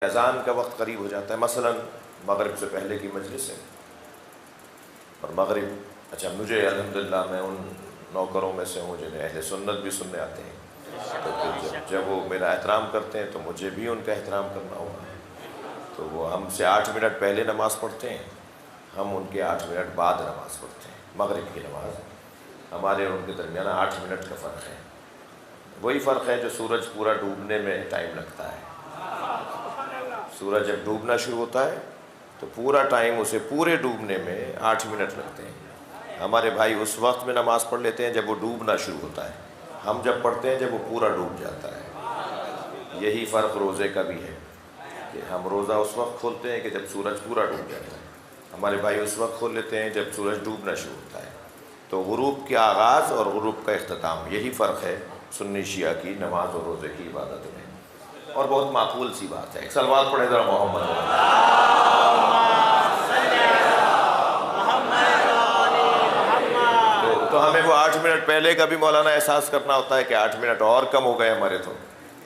اذان کا وقت قریب ہو جاتا ہے، مثلا مغرب سے پہلے کی مجلس ہے اور مغرب مجھے الحمدللہ میں ان نوکروں میں سے ہوں جنہیں اہل سنت بھی سننے آتے ہیں، تو پھر جب وہ میرا احترام کرتے ہیں تو مجھے بھی ان کا احترام کرنا ہوگا، تو وہ ہم سے 8 منٹ پہلے نماز پڑھتے ہیں، ہم ان کے 8 منٹ بعد نماز پڑھتے ہیں۔ مغرب کی نماز ہمارے اور ان کے درمیان 8 منٹ کا فرق ہے، وہی فرق ہے جو سورج پورا ڈوبنے میں ٹائم لگتا ہے۔ سورج جب ڈوبنا شروع ہوتا ہے تو پورا ٹائم اسے پورے ڈوبنے میں 8 منٹ لگتے ہیں۔ ہمارے بھائی اس وقت میں نماز پڑھ لیتے ہیں جب وہ ڈوبنا شروع ہوتا ہے، ہم جب پڑھتے ہیں جب وہ پورا ڈوب جاتا ہے۔ یہی فرق روزے کا بھی ہے کہ ہم روزہ اس وقت کھولتے ہیں کہ جب سورج پورا ڈوب جاتا ہے، ہمارے بھائی اس وقت کھول لیتے ہیں جب سورج ڈوبنا شروع ہوتا ہے۔ تو غروب کے آغاز اور غروب کا اختتام، یہی فرق ہے سنی شیعہ کی نماز اور روزے کی عبادت میں، اور بہت معقول سی بات ہے۔ ایک صلوات پڑھیں ذرا محمد۔ تو ہمیں وہ 8 منٹ پہلے کا بھی مولانا احساس کرنا ہوتا ہے کہ 8 منٹ اور کم ہو گئے ہمارے، تو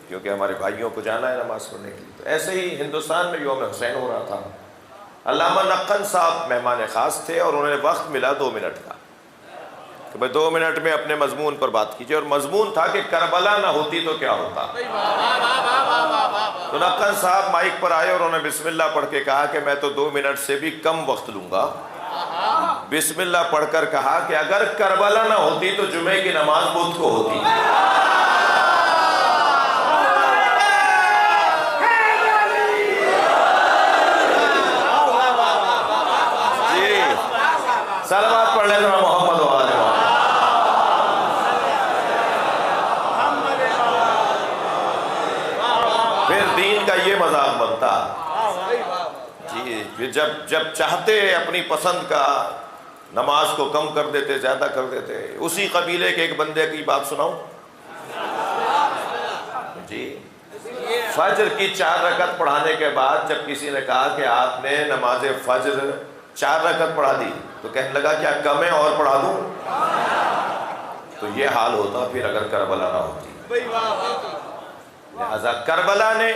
کیونکہ ہمارے بھائیوں کو جانا ہے نماز پڑھنے کے لیے۔ تو ایسے ہی ہندوستان میں یوم حسین ہو رہا تھا، علامہ نقن صاحب مہمان خاص تھے اور انہوں نے وقت ملا 2 منٹ کا کہ بھئی 2 منٹ میں اپنے مضمون پر بات کیجئے، اور مضمون تھا کہ کربلا نہ ہوتی تو کیا ہوتا۔ تو نقن صاحب مائک پر آئے اور انہوں نے بسم اللہ پڑھ کے کہا کہ میں تو 2 منٹ سے بھی کم وقت لوں گا۔ بسم اللہ پڑھ کر کہا کہ اگر کربلا نہ ہوتی تو جمعے کی نماز بدھ کو ہوتی۔ جی صلوات پڑھ لیں ذرا محمد و آل محمد۔ پھر دین کا یہ مذاق بنتا، جی پھر جب چاہتے اپنی پسند کا نماز کو کم کر دیتے، زیادہ کر دیتے۔ اسی قبیلے کے ایک بندے کی بات سناؤں جی، فجر کی 4 رکعت پڑھانے کے بعد جب کسی نے کہا کہ آپ نے نماز فجر 4 رکعت پڑھا دی تو کہنے لگا کیا کم ہے اور پڑھا دوں؟ تو یہ حال ہوتا پھر اگر کربلا نہ ہوتی۔ لہذا کربلا نے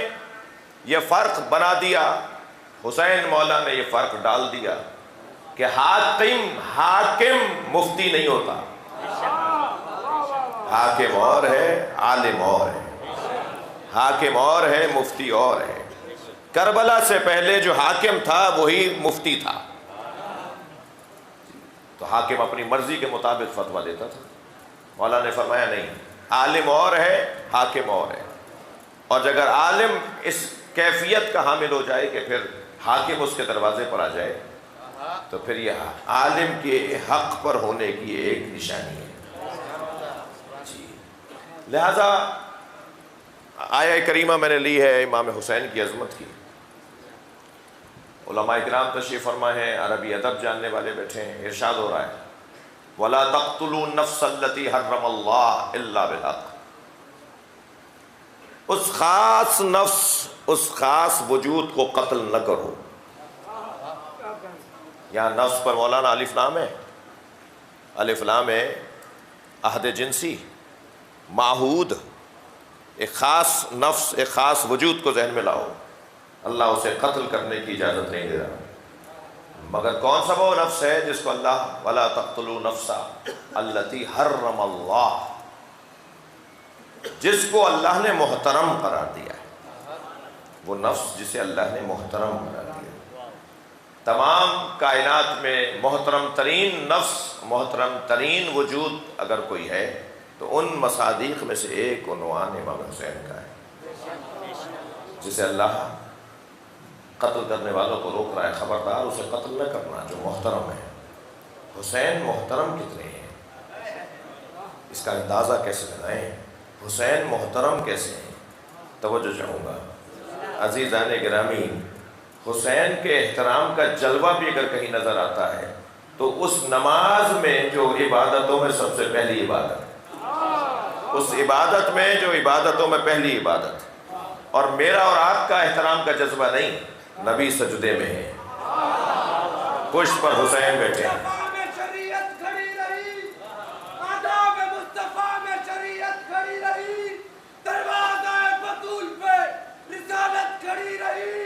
یہ فرق بنا دیا، حسین مولا نے یہ فرق ڈال دیا کہ حاکم مفتی نہیں ہوتا، حاکم اور ہے، عالم اور ہے، حاکم اور ہے، مفتی اور ہے۔ کربلا سے پہلے جو حاکم تھا وہی مفتی تھا، تو حاکم اپنی مرضی کے مطابق فتویٰ دیتا تھا۔ مولا نے فرمایا نہیں، عالم اور ہے، حاکم اور ہے، اور اگر عالم اس کیفیت کا حامل ہو جائے کہ پھر حاکم اس کے دروازے پر آ جائے تو پھر یہ عالم کے حق پر ہونے کی ایک نشانی ہے۔ جی لہذا آیہ کریمہ میں نے لی ہے امام حسین کی عظمت کی۔ علماء کرام تشریف فرما ہیں، عربی ادب جاننے والے بیٹھے ہیں، ارشاد ہو رہا ہے وَلَا تَقْتُلُوا النَّفْسَ الَّتِي حَرَّمَ اللَّهُ إِلَّا بِالْحَقِّ۔ اس خاص نفس، اس خاص وجود کو قتل نہ کرو۔ یہاں نفس پر مولانا الف لام ہے، الف لام ہے عہد جنسی، معہود، ایک خاص نفس، ایک خاص وجود کو ذہن میں لاؤ، اللہ اسے قتل کرنے کی اجازت نہیں دے رہا، مگر کون سا وہ نفس ہے جس کو اللہ وَلَا تَقْتُلُوا نَفْسَ الَّتِي حَرَّمَ اللَّهُ، جس کو اللہ نے محترم قرار دیا ہے، وہ نفس جسے اللہ نے محترم قرار دیا۔ تمام کائنات میں محترم ترین نفس، محترم ترین وجود اگر کوئی ہے تو ان مصادیق میں سے ایک عنوان امام حسین کا ہے، جسے اللہ قتل کرنے والوں کو روک رہا ہے، خبردار اسے قتل نہ کرنا جو محترم ہے۔ حسین محترم کتنے ہیں، اس کا اندازہ کیسے لگائیں، حسین محترم کیسے ہیں؟ توجہ چاہوں گا عزیزان گرامی، حسین کے احترام کا جلوہ بھی اگر کہیں نظر آتا ہے تو اس نماز میں جو عبادتوں میں سب سے پہلی عبادت، اس عبادت میں جو عبادتوں میں پہلی عبادت، اور میرا اور آپ کا احترام کا جذبہ نہیں، نبی سجدے میں ہے، پشت پر حسین بیٹھے ہیں۔ دروازہ بطول پہ رسالت کھڑی رہی،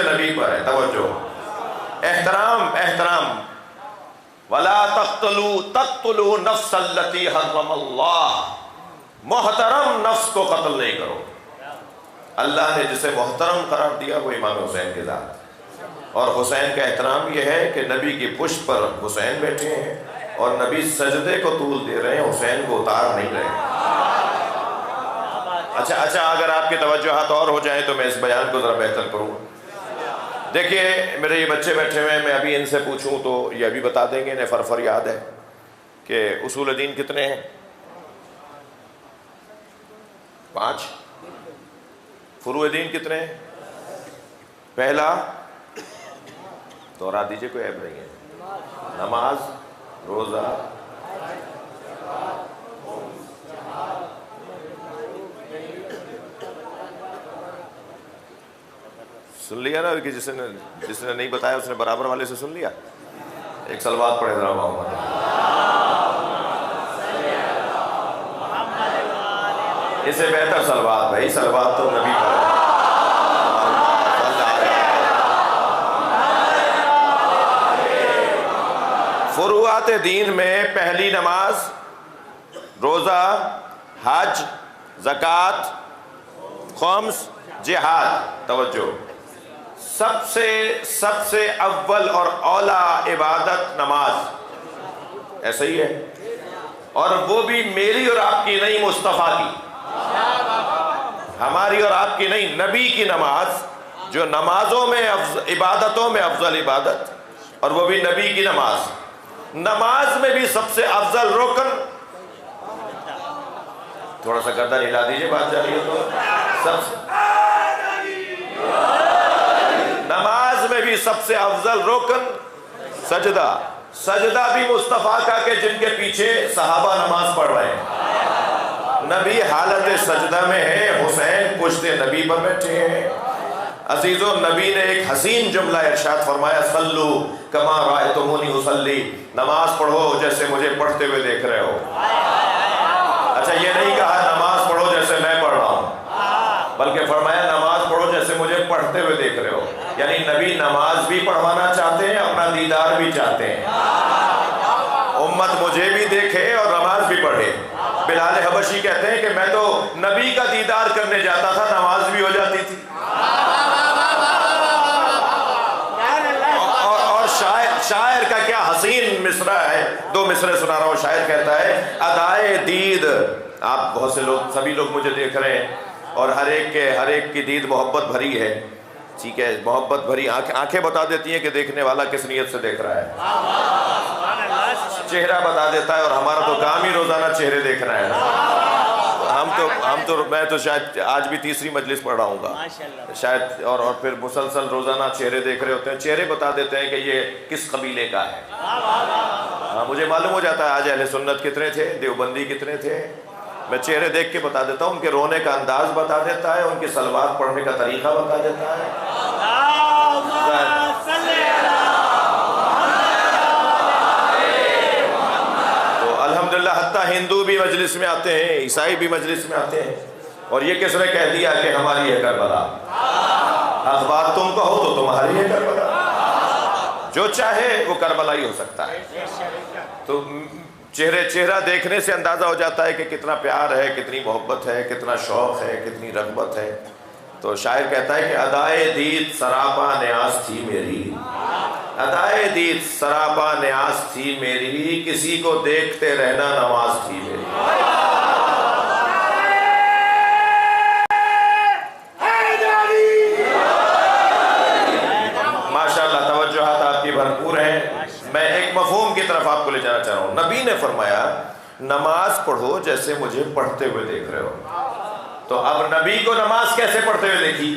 نبی پر ہے. توجہ، احترام احترام. وَلَا تَقْتُلُوا نَفْسَ الَّتِي حَرَّمَ اللَّهُ، محترم نفس کو قتل نہیں کرو. اللہ نے جسے محترم قرار دیا وہ امام حسین کے ذات. اور حسین کا احترام یہ ہے کہ نبی کی پشت پر حسین بیٹھے ہیں اور نبی سجدے کو طول دے رہے ہیں، حسین کو اتار نہیں رہے. اچھا اگر آپ کی توجہات اور ہو جائیں تو میں اس بیان کو ذرا بہتر کروں. دیکھیے میرے یہ بچے بیٹھے ہوئے ہیں، میں ابھی ان سے پوچھوں تو یہ ابھی بتا دیں گے. انہیں فرفر یاد ہے کہ اصول دین کتنے ہیں؟ 5. فروع دین کتنے ہیں؟ پہلا دوہرا دیجئے، کوئی عیب نہیں ہے. نماز، روزہ، سن لیا نا کہ جس نے نہیں بتایا اس نے برابر والے سے سن لیا. ایک صلوات پڑھے ذرا محمد. اس سے بہتر صلوات بھائی، صلوات تو نبی پر ہے. فروعات دین میں پہلی نماز، روزہ، حج، زکوٰۃ، خمس، جہاد. توجہ، سب سے اول اور اولی عبادت نماز. ایسا ہی ہے، اور وہ بھی میری اور آپ کی نہیں، مصطفیٰ کی. ہماری اور آپ کی نہیں، نبی کی نماز، جو نمازوں میں عبادتوں میں افضل عبادت، اور وہ بھی نبی کی نماز. نماز میں بھی سب سے افضل رکن، تھوڑا سا گردن ہلا دیجئے، بات جا رہی ہے تو نماز میں بھی سب سے افضل رکن سجدہ. سجدہ بھی مصطفیٰ کا کہ جن کے پیچھے صحابہ نماز پڑھ رہے ہیں. نبی حالت سجدہ میں ہے، حسین پشت نبی پر بیٹھے ہیں. عزیزو، نبی نے ایک حسین جملہ ارشاد فرمایا، صلو کما رأیتمونی اصلی، نماز پڑھو جیسے مجھے پڑھتے ہوئے دیکھ رہے ہو. اچھا، یہ نہیں کہا نماز پڑھو جیسے میں پڑھ رہا ہوں، بلکہ فرمایا نماز پڑھو جیسے مجھے پڑھتے ہوئے دیکھ رہے ہو. یعنی نبی نماز بھی پڑھوانا چاہتے ہیں، اپنا دیدار بھی چاہتے ہیں. امت مجھے بھی دیکھے اور نماز بھی پڑھے. بلال حبشی کہتے ہیں کہ میں تو نبی کا دیدار کرنے جاتا تھا، نماز بھی ہو جاتی تھی. اور شاعر کا کیا حسین مصرع ہے، 2 مصرع سنا رہا ہوں. شاعر کہتا ہے، ادائے دید، آپ بہت سے لوگ، سبھی لوگ مجھے دیکھ رہے ہیں اور ہر ایک کی دید محبت بھری ہے. ٹھیک ہے، محبت بھری آنکھیں بتا دیتی ہیں کہ دیکھنے والا کس نیت سے دیکھ رہا ہے. چہرہ بتا دیتا ہے، اور ہمارا تو کام ہی روزانہ چہرے دیکھنا ہے. میں تو شاید آج بھی تیسری مجلس پڑھ رہا ہوں گا شاید، اور پھر مسلسل روزانہ چہرے دیکھ رہے ہوتے ہیں. چہرے بتا دیتے ہیں کہ یہ کس قبیلے کا ہے. مجھے معلوم ہو جاتا ہے آج اہل سنت کتنے تھے، دیوبندی کتنے تھے. میں چہرے دیکھ کے بتا دیتا ہوں. ان کے رونے کا انداز بتا دیتا ہے، ان کی صلوات پڑھنے کا طریقہ بتا دیتا ہے. تو الحمدللہ حتیٰ ہندو بھی مجلس میں آتے ہیں، عیسائی بھی مجلس میں آتے ہیں. اور یہ کس نے کہہ دیا کہ ہماری ہے کربلا؟ اخبار تم کہو تو تمہاری ہے کربلا. جو چاہے وہ کربلا ہی ہو سکتا ہے. تو چہرہ دیکھنے سے اندازہ ہو جاتا ہے کہ کتنا پیار ہے، کتنی محبت ہے، کتنا شوق ہے، کتنی رغبت ہے. تو شاعر کہتا ہے کہ ادائے دید سراپا نیاز تھی میری، ادائے دید سراپا نیاز تھی میری، کسی کو دیکھتے رہنا نماز تھی میری. ماشاءاللہ توجہات آپ کی بھرپور ہیں. میں ایک مفہوم کی طرف آپ کو لے جانا چاہ رہا ہوں. نبی نے فرمایا نماز پڑھو جیسے مجھے پڑھتے ہوئے دیکھ رہے ہو. تو اب نبی کو نماز کیسے پڑھتے ہوئے دیکھی؟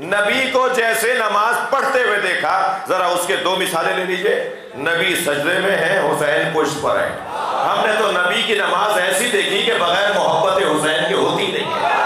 نبی کو جیسے نماز پڑھتے ہوئے دیکھا. ذرا اس کے 2 مثالیں لے لیجئے. نبی سجدے میں ہیں، حسین پشت پر ہیں. ہم نے تو نبی کی نماز ایسی دیکھی کہ بغیر محبت حسین کی ہوتی نہیں ہے.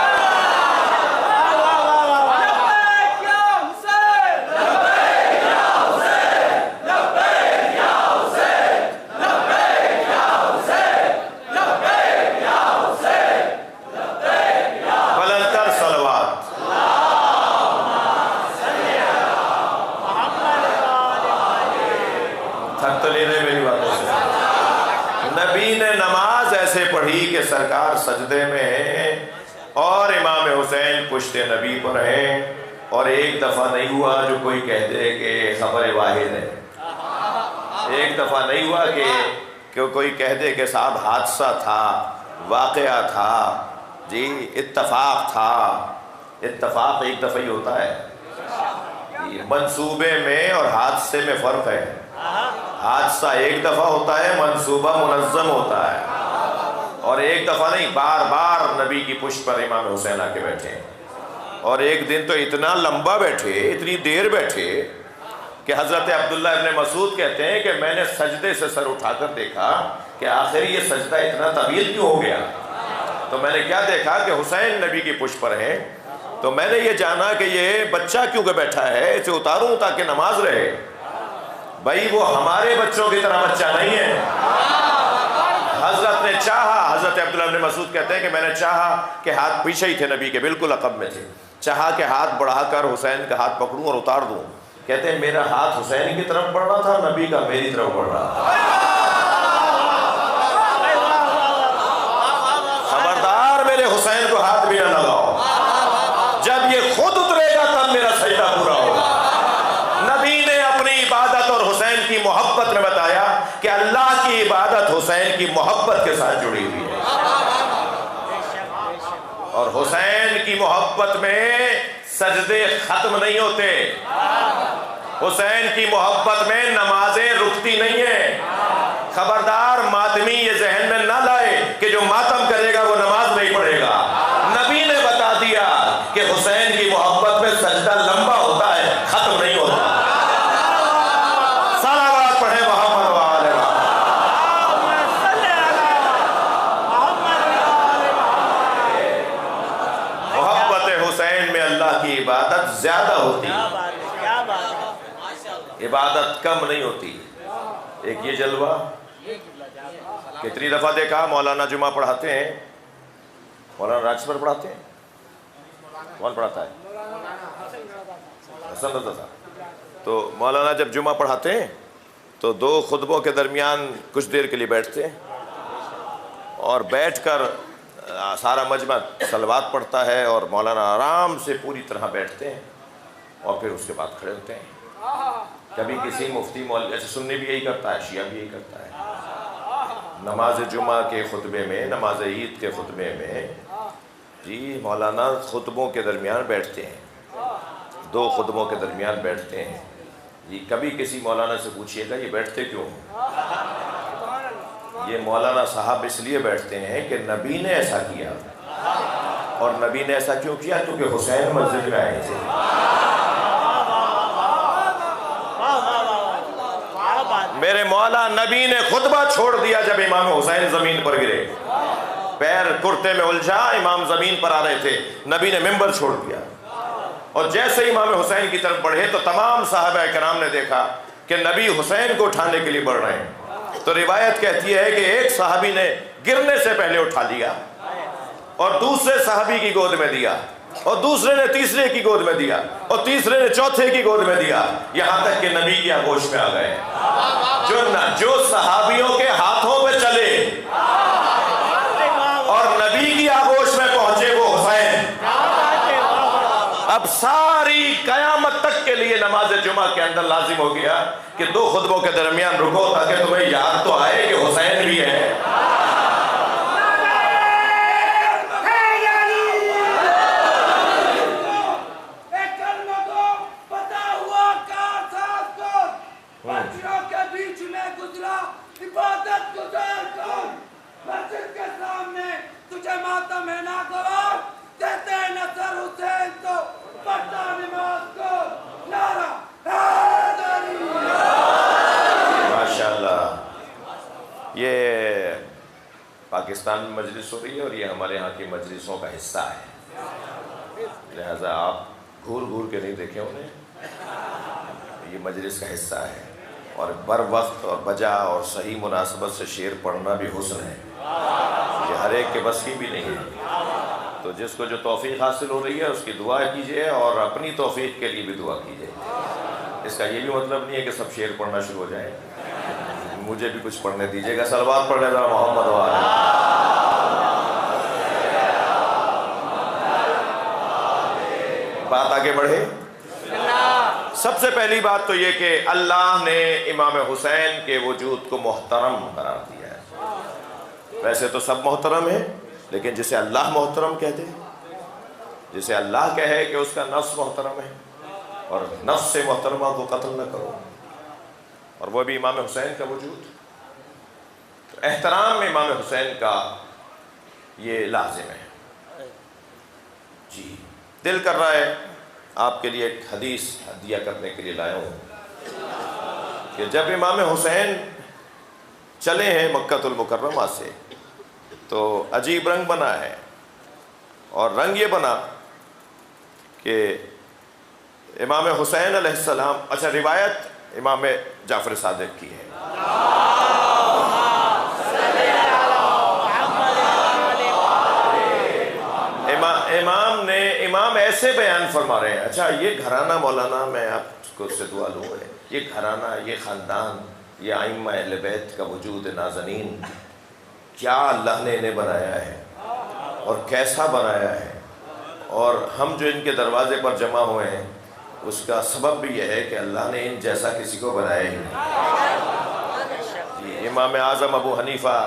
ایسے پڑھی کہ سرکار سجدے میں ہیں اور امام حسین پشت نبی پر ہیں، اور ایک دفعہ نہیں ہوا جو کوئی کہہ دے کہ خبر واحد ہے، ایک دفعہ نہیں ہوا کہ کوئی کہہ دے کہ صاحب حادثہ تھا، واقعہ تھا، جی اتفاق تھا۔ اتفاق ایک دفعہ ہی ہوتا ہے، منصوبے میں اور حادثے میں فرق ہے۔ حادثہ ایک دفعہ ہوتا ہے، منصوبہ منظم ہوتا ہے، اور ایک دفعہ نہیں، بار بار نبی کی پشت پر امام حسین آ کے بیٹھے ہیں۔ اور ایک دن تو اتنا لمبا بیٹھے، اتنی دیر بیٹھے کہ حضرت عبداللہ ابن مسعود کہتے ہیں کہ میں نے سجدے سے سر اٹھا کر دیکھا کہ آخر یہ سجدہ اتنا طویل کیوں ہو گیا؟ تو میں نے کیا دیکھا کہ حسین نبی کی پشت پر ہیں، تو میں نے یہ جانا کہ یہ بچہ کیوں کہ بیٹھا ہے، اسے اتاروں تاکہ نماز رہے۔ بھائی وہ ہمارے بچوں کی طرح بچہ نہیں ہے۔ حضرت نے چاہا، حضرت عبداللہ بن مسعود کہتے ہیں کہ میں نے چاہا کہ ہاتھ پیچھے ہی تھے نبی کے، بالکل عقب میں تھے، چاہا کہ ہاتھ بڑھا کر حسین کا ہاتھ پکڑوں اور اتار دوں۔ کہتے ہیں میرا ہاتھ حسین کی طرف بڑھ رہا تھا، نبی کا میری طرف بڑھ رہا تھا۔ خبردار میرے حسین کو ہاتھ بھی نہ لگاؤ، جب یہ خود اترے گا تب میرا سجدہ پورا ہوگا۔ نبی نے اپنی عبادت اور حسین کی محبت میں بتایا کہ اللہ کی عبادت حسین کی محبت کے ساتھ جڑی ہوئی ہے، اور حسین کی محبت میں سجدے ختم نہیں ہوتے، حسین کی محبت میں نمازیں رکتی نہیں ہیں۔ خبردار ماتمی یہ ذہن میں نہ لائے کہ جو ماتم کرے گا وہ نماز نہیں پڑھے گا۔ نبی نے بتا دیا کہ حسین کی محبت میں سجدہ لمبا ہوتا ہے، ختم نہیں ہوتا۔ صلوات پڑھیں محمد وآلہ محبت حسین میں اللہ کی عبادت زیادہ ہوتی ہے، عبادت کم نہیں ہوتی۔ ایک یہ جلوہ کتنی دفعہ دیکھا، مولانا جمعہ پڑھاتے ہیں، مولانا راج پر پڑھاتے ہیں، کون پڑھاتا ہے؟ حسن رضا صاحب۔ تو مولانا جب جمعہ پڑھاتے ہیں تو دو خطبوں کے درمیان کچھ دیر کے لیے بیٹھتے ہیں، اور بیٹھ کر سارا مجمع صلوات پڑھتا ہے، اور مولانا آرام سے پوری طرح بیٹھتے ہیں، اور پھر اس کے بعد کھڑے ہوتے ہیں۔ کبھی کسی مفتی مولوی، ایسے سنی بھی یہی کرتا ہے، شیعہ بھی یہی کرتا ہے، نماز جمعہ کے خطبے میں، نماز عید کے خطبے میں جی مولانا خطبوں کے درمیان بیٹھتے ہیں، دو خطبوں کے درمیان بیٹھتے ہیں جی۔ کبھی کسی مولانا سے پوچھئے گا یہ بیٹھتے کیوں؟ یہ مولانا صاحب اس لیے بیٹھتے ہیں کہ نبی نے ایسا کیا، اور نبی نے ایسا کیوں کیا؟ کیونکہ حسین مسجد میں آئے تھے۔ میرے مولا نبی نے خطبہ چھوڑ دیا جب امام حسین زمین پر گرے، پیر کرتے میں الجھا، امام زمین پر آ رہے تھے، نبی نے ممبر چھوڑ دیا، اور جیسے ہی امام حسین کی طرف بڑھے تو تمام صحابہ کرام نے دیکھا کہ نبی حسین کو اٹھانے کے لیے بڑھ رہے ہیں۔ تو روایت کہتی ہے کہ ایک صحابی نے گرنے سے پہلے اٹھا لیا، اور دوسرے صحابی کی گود میں دیا، اور دوسرے نے تیسرے کی گود میں دیا، اور تیسرے نے چوتھے کی گود میں دیا، یہاں تک کہ نبی کی آغوش میں آ گئے۔ جو صحابیوں کے ہاتھوں پہ چلے اور نبی کی آغوش میں پہنچے وہ حسین۔ اب ساری قیامت تک کے لیے نماز جمعہ کے اندر لازم ہو گیا کہ دو خطبوں کے درمیان رکو تاکہ تمہیں یاد تو آئے کہ حسین بھی ہے۔ یہ پاکستان میں مجلس ہو رہی ہے، اور یہ ہمارے یہاں کی مجلسوں کا حصہ ہے، لہذا آپ گھور گھور کے نہیں دیکھیں انہیں، یہ مجلس کا حصہ ہے، اور بر وقت اور بجا اور صحیح مناسبت سے شعر پڑھنا بھی حسن ہے، یہ ہر ایک کے بس کی بھی نہیں ہے۔ تو جس کو جو توفیق حاصل ہو رہی ہے اس کی دعا کیجئے، اور اپنی توفیق کے لیے بھی دعا کیجئے۔ اس کا یہ بھی مطلب نہیں ہے کہ سب شعر پڑھنا شروع ہو جائیں، مجھے بھی کچھ پڑھنے دیجیے گا، صلوات پڑھنے ذرا محمد والے۔ بات آگے بڑھے۔ سب سے پہلی بات تو یہ کہ اللہ نے امام حسین کے وجود کو محترم قرار دیا ہے۔ ویسے تو سب محترم ہیں، لیکن جسے اللہ محترم کہتے ہیں، جسے اللہ کہے کہ اس کا نفس محترم ہے اور نفس سے محترمہ کو قتل نہ کرو، اور وہ بھی امام حسین کا وجود، تو احترام امام حسین کا یہ لازم ہے۔ جی دل کر رہا ہے آپ کے لیے ایک حدیث ہدیہ کرنے کے لیے لایا ہوں کہ جب امام حسین چلے ہیں مکہ المکرمہ سے تو عجیب رنگ بنا ہے، اور رنگ یہ بنا کہ امام حسین علیہ السلام، اچھا روایت امام جعفر صادق کی ہے، امام ایسے بیان فرما رہے ہیں۔ اچھا یہ گھرانہ مولانا، میں آپ کو سے دعا لوں، یہ گھرانہ، یہ خاندان، یہ ائمہ اہل بیت کا وجود نازنین، کیا اللہ نے انہیں بنایا ہے اور کیسا بنایا ہے، اور ہم جو ان کے دروازے پر جمع ہوئے ہیں اس کا سبب بھی یہ ہے کہ اللہ نے ان جیسا کسی کو بنایا ہی نہیں۔ جی امام اعظم ابو حنیفہ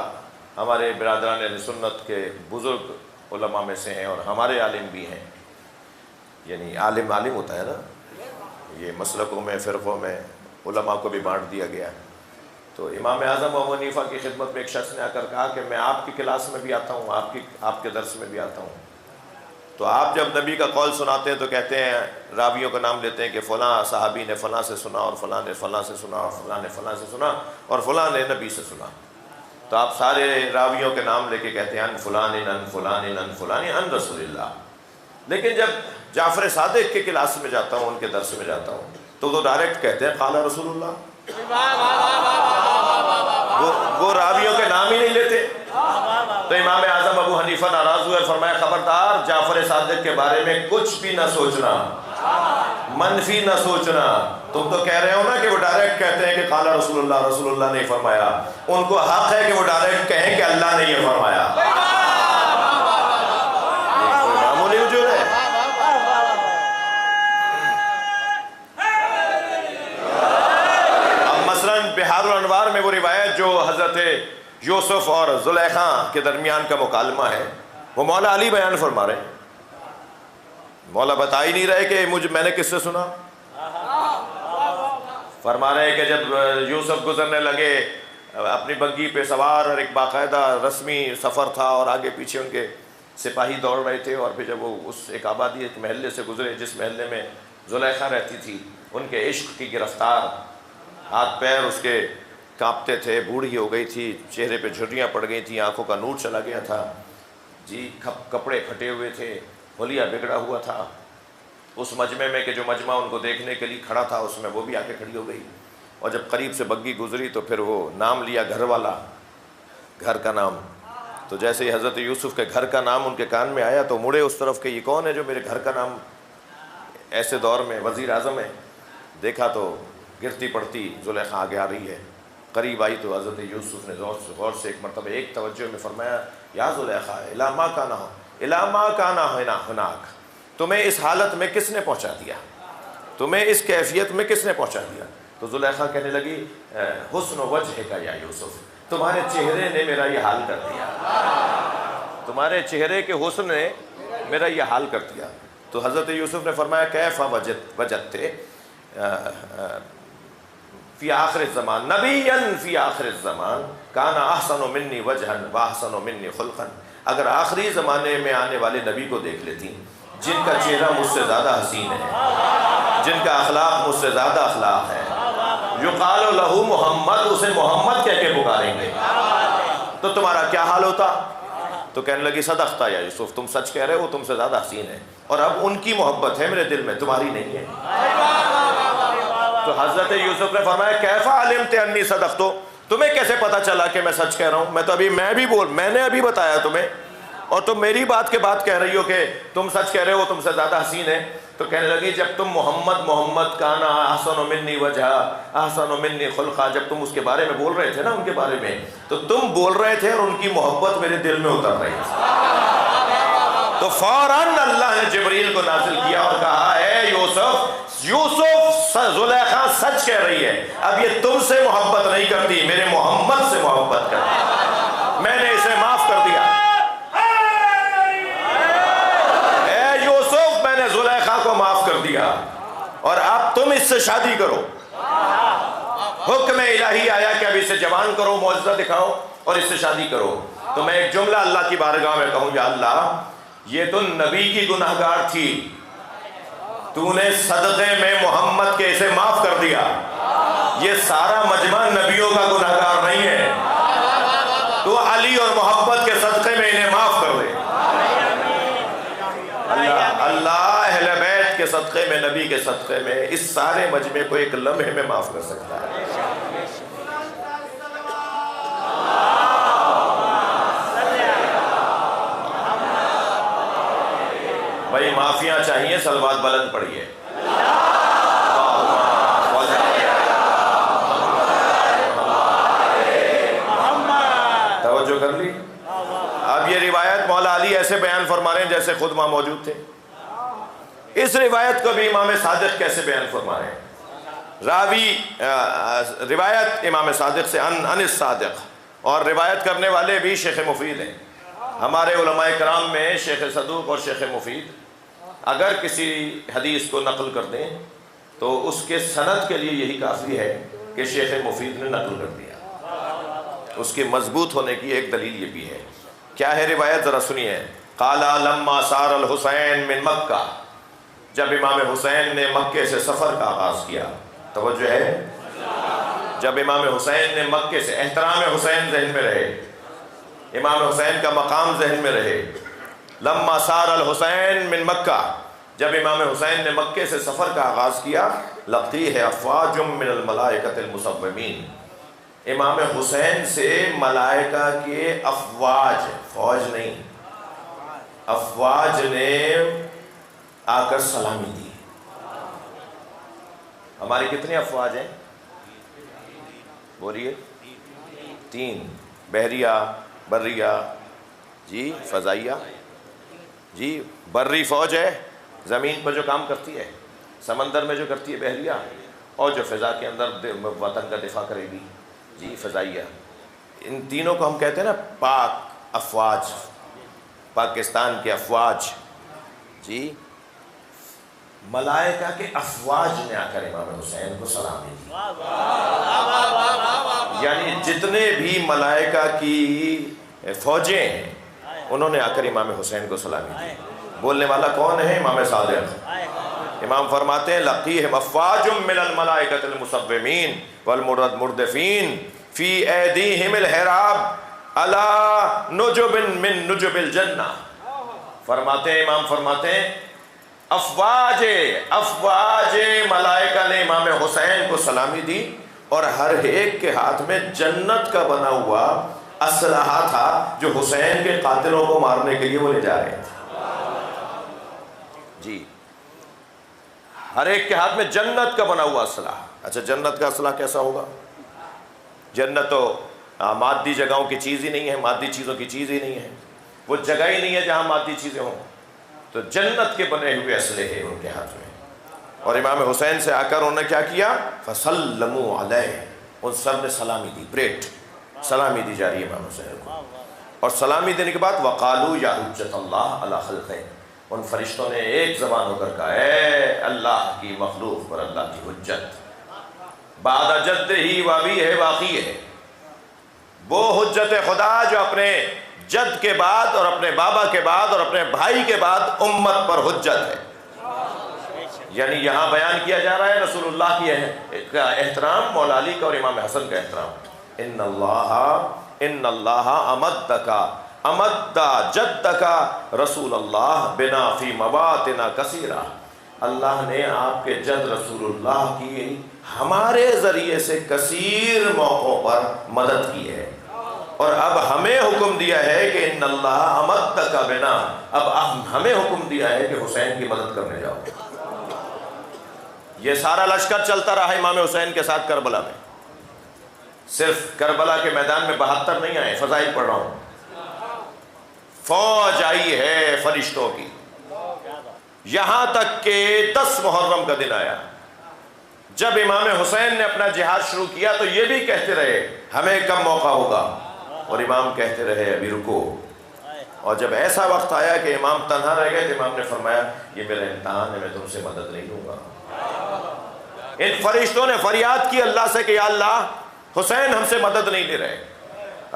ہمارے برادران اہل سنت کے بزرگ علماء میں سے ہیں، اور ہمارے عالم بھی ہیں، یعنی عالم ہوتا ہے نا، یہ مسلکوں میں فرقوں میں علماء کو بھی بانٹ دیا گیا۔ تو امام اعظم ابو حنیفہ کی خدمت میں ایک شخص نے آ کر کہا کہ میں آپ کی کلاس میں بھی آتا ہوں، آپ کے درس میں بھی آتا ہوں، تو آپ جب نبی کا قول سناتے ہیں تو کہتے ہیں، راویوں کا نام لیتے ہیں کہ فلاں صحابی نے فلاں سے سنا، اور فلاں نے فلاں سے سنا، اور فلاں نے فلاں سے سنا، اور فلاں نے نبی سے سنا، تو آپ سارے راویوں کے نام لے کے کہتے ہیں ان فلان ان فلان ان فلان ان رسول اللہ۔ لیکن جب جعفر صادق کے کلاس میں جاتا ہوں، ان کے درس میں جاتا ہوں، تو وہ ڈائریکٹ کہتے ہیں قال رسول اللہ، وہ راویوں کے نام ہی نہیں لیتے۔ تو امام اعظم ابو حنیفہ ناراض ہوئے اور فرمایا خبردار جعفر صادق کے بارے میں کچھ بھی نہ سوچنا، منفی نہ سوچنا، تم تو کہہ رہے ہو نا کہ وہ ڈائریکٹ کہتے ہیں کہ قال رسول اللہ نے فرمایا، ان کو حق ہے کہ وہ ڈائریکٹ کہیں کہ اللہ نے یہ فرمایا۔ یہ کوئی معمولی وجود ہے؟ اب مثلاً بحار الانوار میں وہ روایت جو حضرت یوسف اور زلیخا کے درمیان کا مکالمہ ہے، وہ مولا علی بیان فرما رہے ہیں۔ مولا بتا ہی نہیں رہے کہ میں نے کس سے سنا، فرما رہے ہیں کہ جب یوسف گزرنے لگے اپنی بگھی پہ سوار، اور ایک باقاعدہ رسمی سفر تھا، اور آگے پیچھے ان کے سپاہی دوڑ رہے تھے، اور پھر جب وہ اس ایک آبادی ایک محلے سے گزرے جس محلے میں زلیخا رہتی تھی، ان کے عشق کی گرفتار، ہاتھ پیر اس کے کانپتے تھے، بوڑھی ہو گئی تھی، چہرے پہ جھریاں پڑ گئی تھیں، آنکھوں کا نور چلا گیا تھا، جی کپڑے پھٹے ہوئے تھے، حلیہ بگڑا ہوا تھا۔ اس مجمع میں کہ جو مجمع ان کو دیکھنے کے لیے کھڑا تھا، اس میں وہ بھی آ کے کھڑی ہو گئی، اور جب قریب سے بگھی گزری تو پھر وہ نام لیا گھر والا، گھر کا نام، تو جیسے ہی حضرت یوسف کے گھر کا نام ان کے کان میں آیا تو مڑے اس طرف کہ یہ کون ہے جو میرے گھر کا نام ایسے دور میں وزیر اعظم ہے۔ دیکھا تو گرتی پڑتی زلیخا آگے آ رہی ہے، قریب آئی تو حضرت یوسف نے غور سے ایک مرتبہ ایک توجہ میں فرمایا، یا زلیخا الی ما کان ہناک، تمہیں اس حالت میں کس نے پہنچا دیا، تمہیں اس کیفیت میں کس نے پہنچا دیا؟ تو زلیخا کہنے لگی حسن وجہ کا یا یوسف، تمہارے چہرے نے میرا یہ حال کر دیا، تمہارے چہرے کے حسن نے میرا یہ حال کر دیا۔ تو حضرت یوسف نے فرمایا کیف وجدتے فی آخر الزمان نبیًا فی آخر الزمان کان احسن منی وجہا واحسن منی خلقا، اگر آخری زمانے میں آنے والے نبی کو دیکھ لیتی جن کا چہرہ مجھ سے زیادہ حسین ہے، جن کا اخلاق مجھ سے زیادہ اخلاق ہے، یقال لہ محمد، اسے محمد کہہ کے پکاریں گے، تو تمہارا کیا حال ہوتا؟ تو کہنے لگی صدقتا یا یوسف، تم سچ کہہ رہے ہو، تم سے زیادہ حسین ہے، اور اب ان کی محبت ہے میرے دل میں، تمہاری نہیں ہے۔ تو حضرت یوسف نے فرمایا کیف علمت انی صدقت، تمہیں کیسے پتا چلا کہ میں سچ کہہ رہا ہوں؟ میں نے ابھی بتایا تمہیں اور تم میری بات کے بات کہہ رہی ہو کہ تم سچ کہہ رہے ہو، تم سے زیادہ حسین ہے. تو کہنے لگی جب تم محمد کانا احسن منی وجہ احسن منی خلقا، جب تم اس کے بارے میں بول رہے تھے نا، ان کے بارے میں، تو تم بول رہے تھے اور ان کی محبت میرے دل میں اتر رہی تھی. تو فوراً اللہ نے جبریل کو نازل کیا اور کہا اے یوسف زلیخا سچ کہہ رہی ہے، اب یہ تم سے محبت نہیں کرتی، میرے محمد سے محبت کرتی ہے، میں نے اسے معاف کر دیا. اے یوسف میں نے زلیخا کو معاف کر دیا اور اب تم اس سے شادی کرو. حکم الہی آیا کہ اب اسے جوان کرو، معجزہ دکھاؤ اور اس سے شادی کرو. تو میں ایک جملہ اللہ کی بارگاہ میں کہوں، یا اللہ یہ تو نبی کی گناہگار تھی، تو نے صدقے میں محمد کے اسے معاف کر دیا. یہ سارا مجمع نبیوں کا گناہگار نہیں ہے، تو علی اور محبت کے صدقے میں انہیں معاف کر دے. اللہ اہل بیت کے صدقے میں، نبی کے صدقے میں اس سارے مجمع کو ایک لمحے میں معاف کر سکتا ہے. بھائی معافیاں چاہیے، صلوات بلند پڑھیے. توجہ کر لی. اب یہ روایت مولا علی ایسے بیان فرما رہے ہیں جیسے خود وہاں موجود تھے. اس روایت کو بھی امام صادق کیسے بیان فرما رہے ہیں؟ راوی روایت امام صادق سے ان الصادق، اور روایت کرنے والے بھی شیخ مفید ہیں. ہمارے علماء کرام میں شیخ صدوق اور شیخ مفید اگر کسی حدیث کو نقل کر دیں تو اس کے سند کے لیے یہی کافی ہے کہ شیخ مفید نے نقل کر دیا. اس کے مضبوط ہونے کی ایک دلیل یہ بھی ہے. کیا ہے روایت؟ ذرا سنیے. قال لما سار الحسین من مکہ، جب امام حسین نے مکے سے سفر کا آغاز کیا. توجہ ہے، جب امام حسین نے مکے سے، احترام حسین ذہن میں رہے، امام حسین کا مقام ذہن میں رہے. لما سار الحسین من مکہ، جب امام حسین نے مکے سے سفر کا آغاز کیا. لقی ہے افواج من الملائکۃ المصومین، امام حسین سے ملائکہ کے افواج، فوج نہیں، افواج نے آ کر سلامی دی. ہماری کتنے افواج ہیں؟ بولیے. 3، بحریہ، بریہ، جی فضائیہ. جی بری فوج ہے، زمین پر جو کام کرتی ہے، سمندر میں جو کرتی ہے بحریہ، اور جو فضا کے اندر وطن کا دفاع کرے گی، جی فضائیہ. ان تینوں کو ہم کہتے ہیں نا پاک افواج، پاکستان کے افواج. جی ملائکہ کے افواج نے آ کر امام حسین کو سلامی دی. یعنی جتنے بھی ملائکہ کی فوجیں ہیں انہوں نے آ کر امام حسین کو سلامی دی. بولنے والا کون ہے؟ امام صادق. امام فرماتے ہیں لقیہم افواج من الملائکۃ المصومین والمردفین فی ایدیہم الحراب علی نجب من نجب الجنہ. فرماتے ہیں، امام فرماتے ہیں افواج ملائکہ نے امام حسین کو سلامی دی، اور ہر ایک کے ہاتھ میں جنت کا بنا ہوا اسلحہ تھا جو حسین کے قاتلوں کو مارنے کے لیے وہ لے جا رہے تھے. جی ہر ایک کے ہاتھ میں جنت کا بنا ہوا اسلحہ. اچھا جنت کا اسلحہ کیسا ہوگا؟ جنت تو مادی جگہوں کی چیز ہی نہیں ہے، مادی چیزوں کی چیز ہی نہیں ہے، وہ جگہ ہی نہیں ہے جہاں مادی چیزیں ہوں. تو جنت کے بنے ہوئے اسلحے ان کے ہاتھ میں. اور امام حسین سے آ کر انہوں نے کیا کیا؟ فسلموا علیہ، ان سب نے سلامی دی. پریٹ سلامی دی جا رہی ہے امام حسین کو. اور سلامی دینے کے بعد وقالو یا حجت اللہ علی خلقہ، ان فرشتوں نے ایک زبان ہو کر کہا اے اللہ کی مخلوق پر اللہ کی حجت. بعد جد ہی وابی ہے، واقعی ہے وہ حجت خدا جو اپنے جد کے بعد اور اپنے بابا کے بعد اور اپنے بھائی کے بعد امت پر حجت ہے. یعنی یہاں بیان کیا جا رہا ہے رسول اللہ کی احترام، مولا علی کا اور امام حسن کا احترام. ان اللہ امد جدک رسول اللہ بنا فی مواطن کثیرہ. اللہ نے آپ کے جد رسول اللہ کی ہمارے ذریعے سے کثیر موقعوں پر مدد کی ہے. اور اب ہمیں حکم دیا ہے کہ ان اللہ امدک بنا، اب ہمیں حکم دیا ہے کہ حسین کی مدد کرنے جاؤ۔ یہ سارا لشکر چلتا رہا امام حسین کے ساتھ کربلا میں، صرف کربلا کے میدان میں 72 نہیں آئے، فضائل پڑھ رہا ہوں، فوج آئی ہے فرشتوں کی، یہاں تک کہ 10 محرم کا دن آیا، جب امام حسین نے اپنا جہاد شروع کیا تو یہ بھی کہتے رہے ہمیں کب موقع ہوگا، اور امام کہتے رہے ابھی رکو، اور جب ایسا وقت آیا کہ امام تنہا رہ گئے تو امام نے فرمایا یہ میرا امتحان ہے، میں تم سے مدد نہیں لوں گا۔ ان فرشتوں نے فریاد کی اللہ سے کہ یا اللہ حسین ہم سے مدد نہیں لے رہے،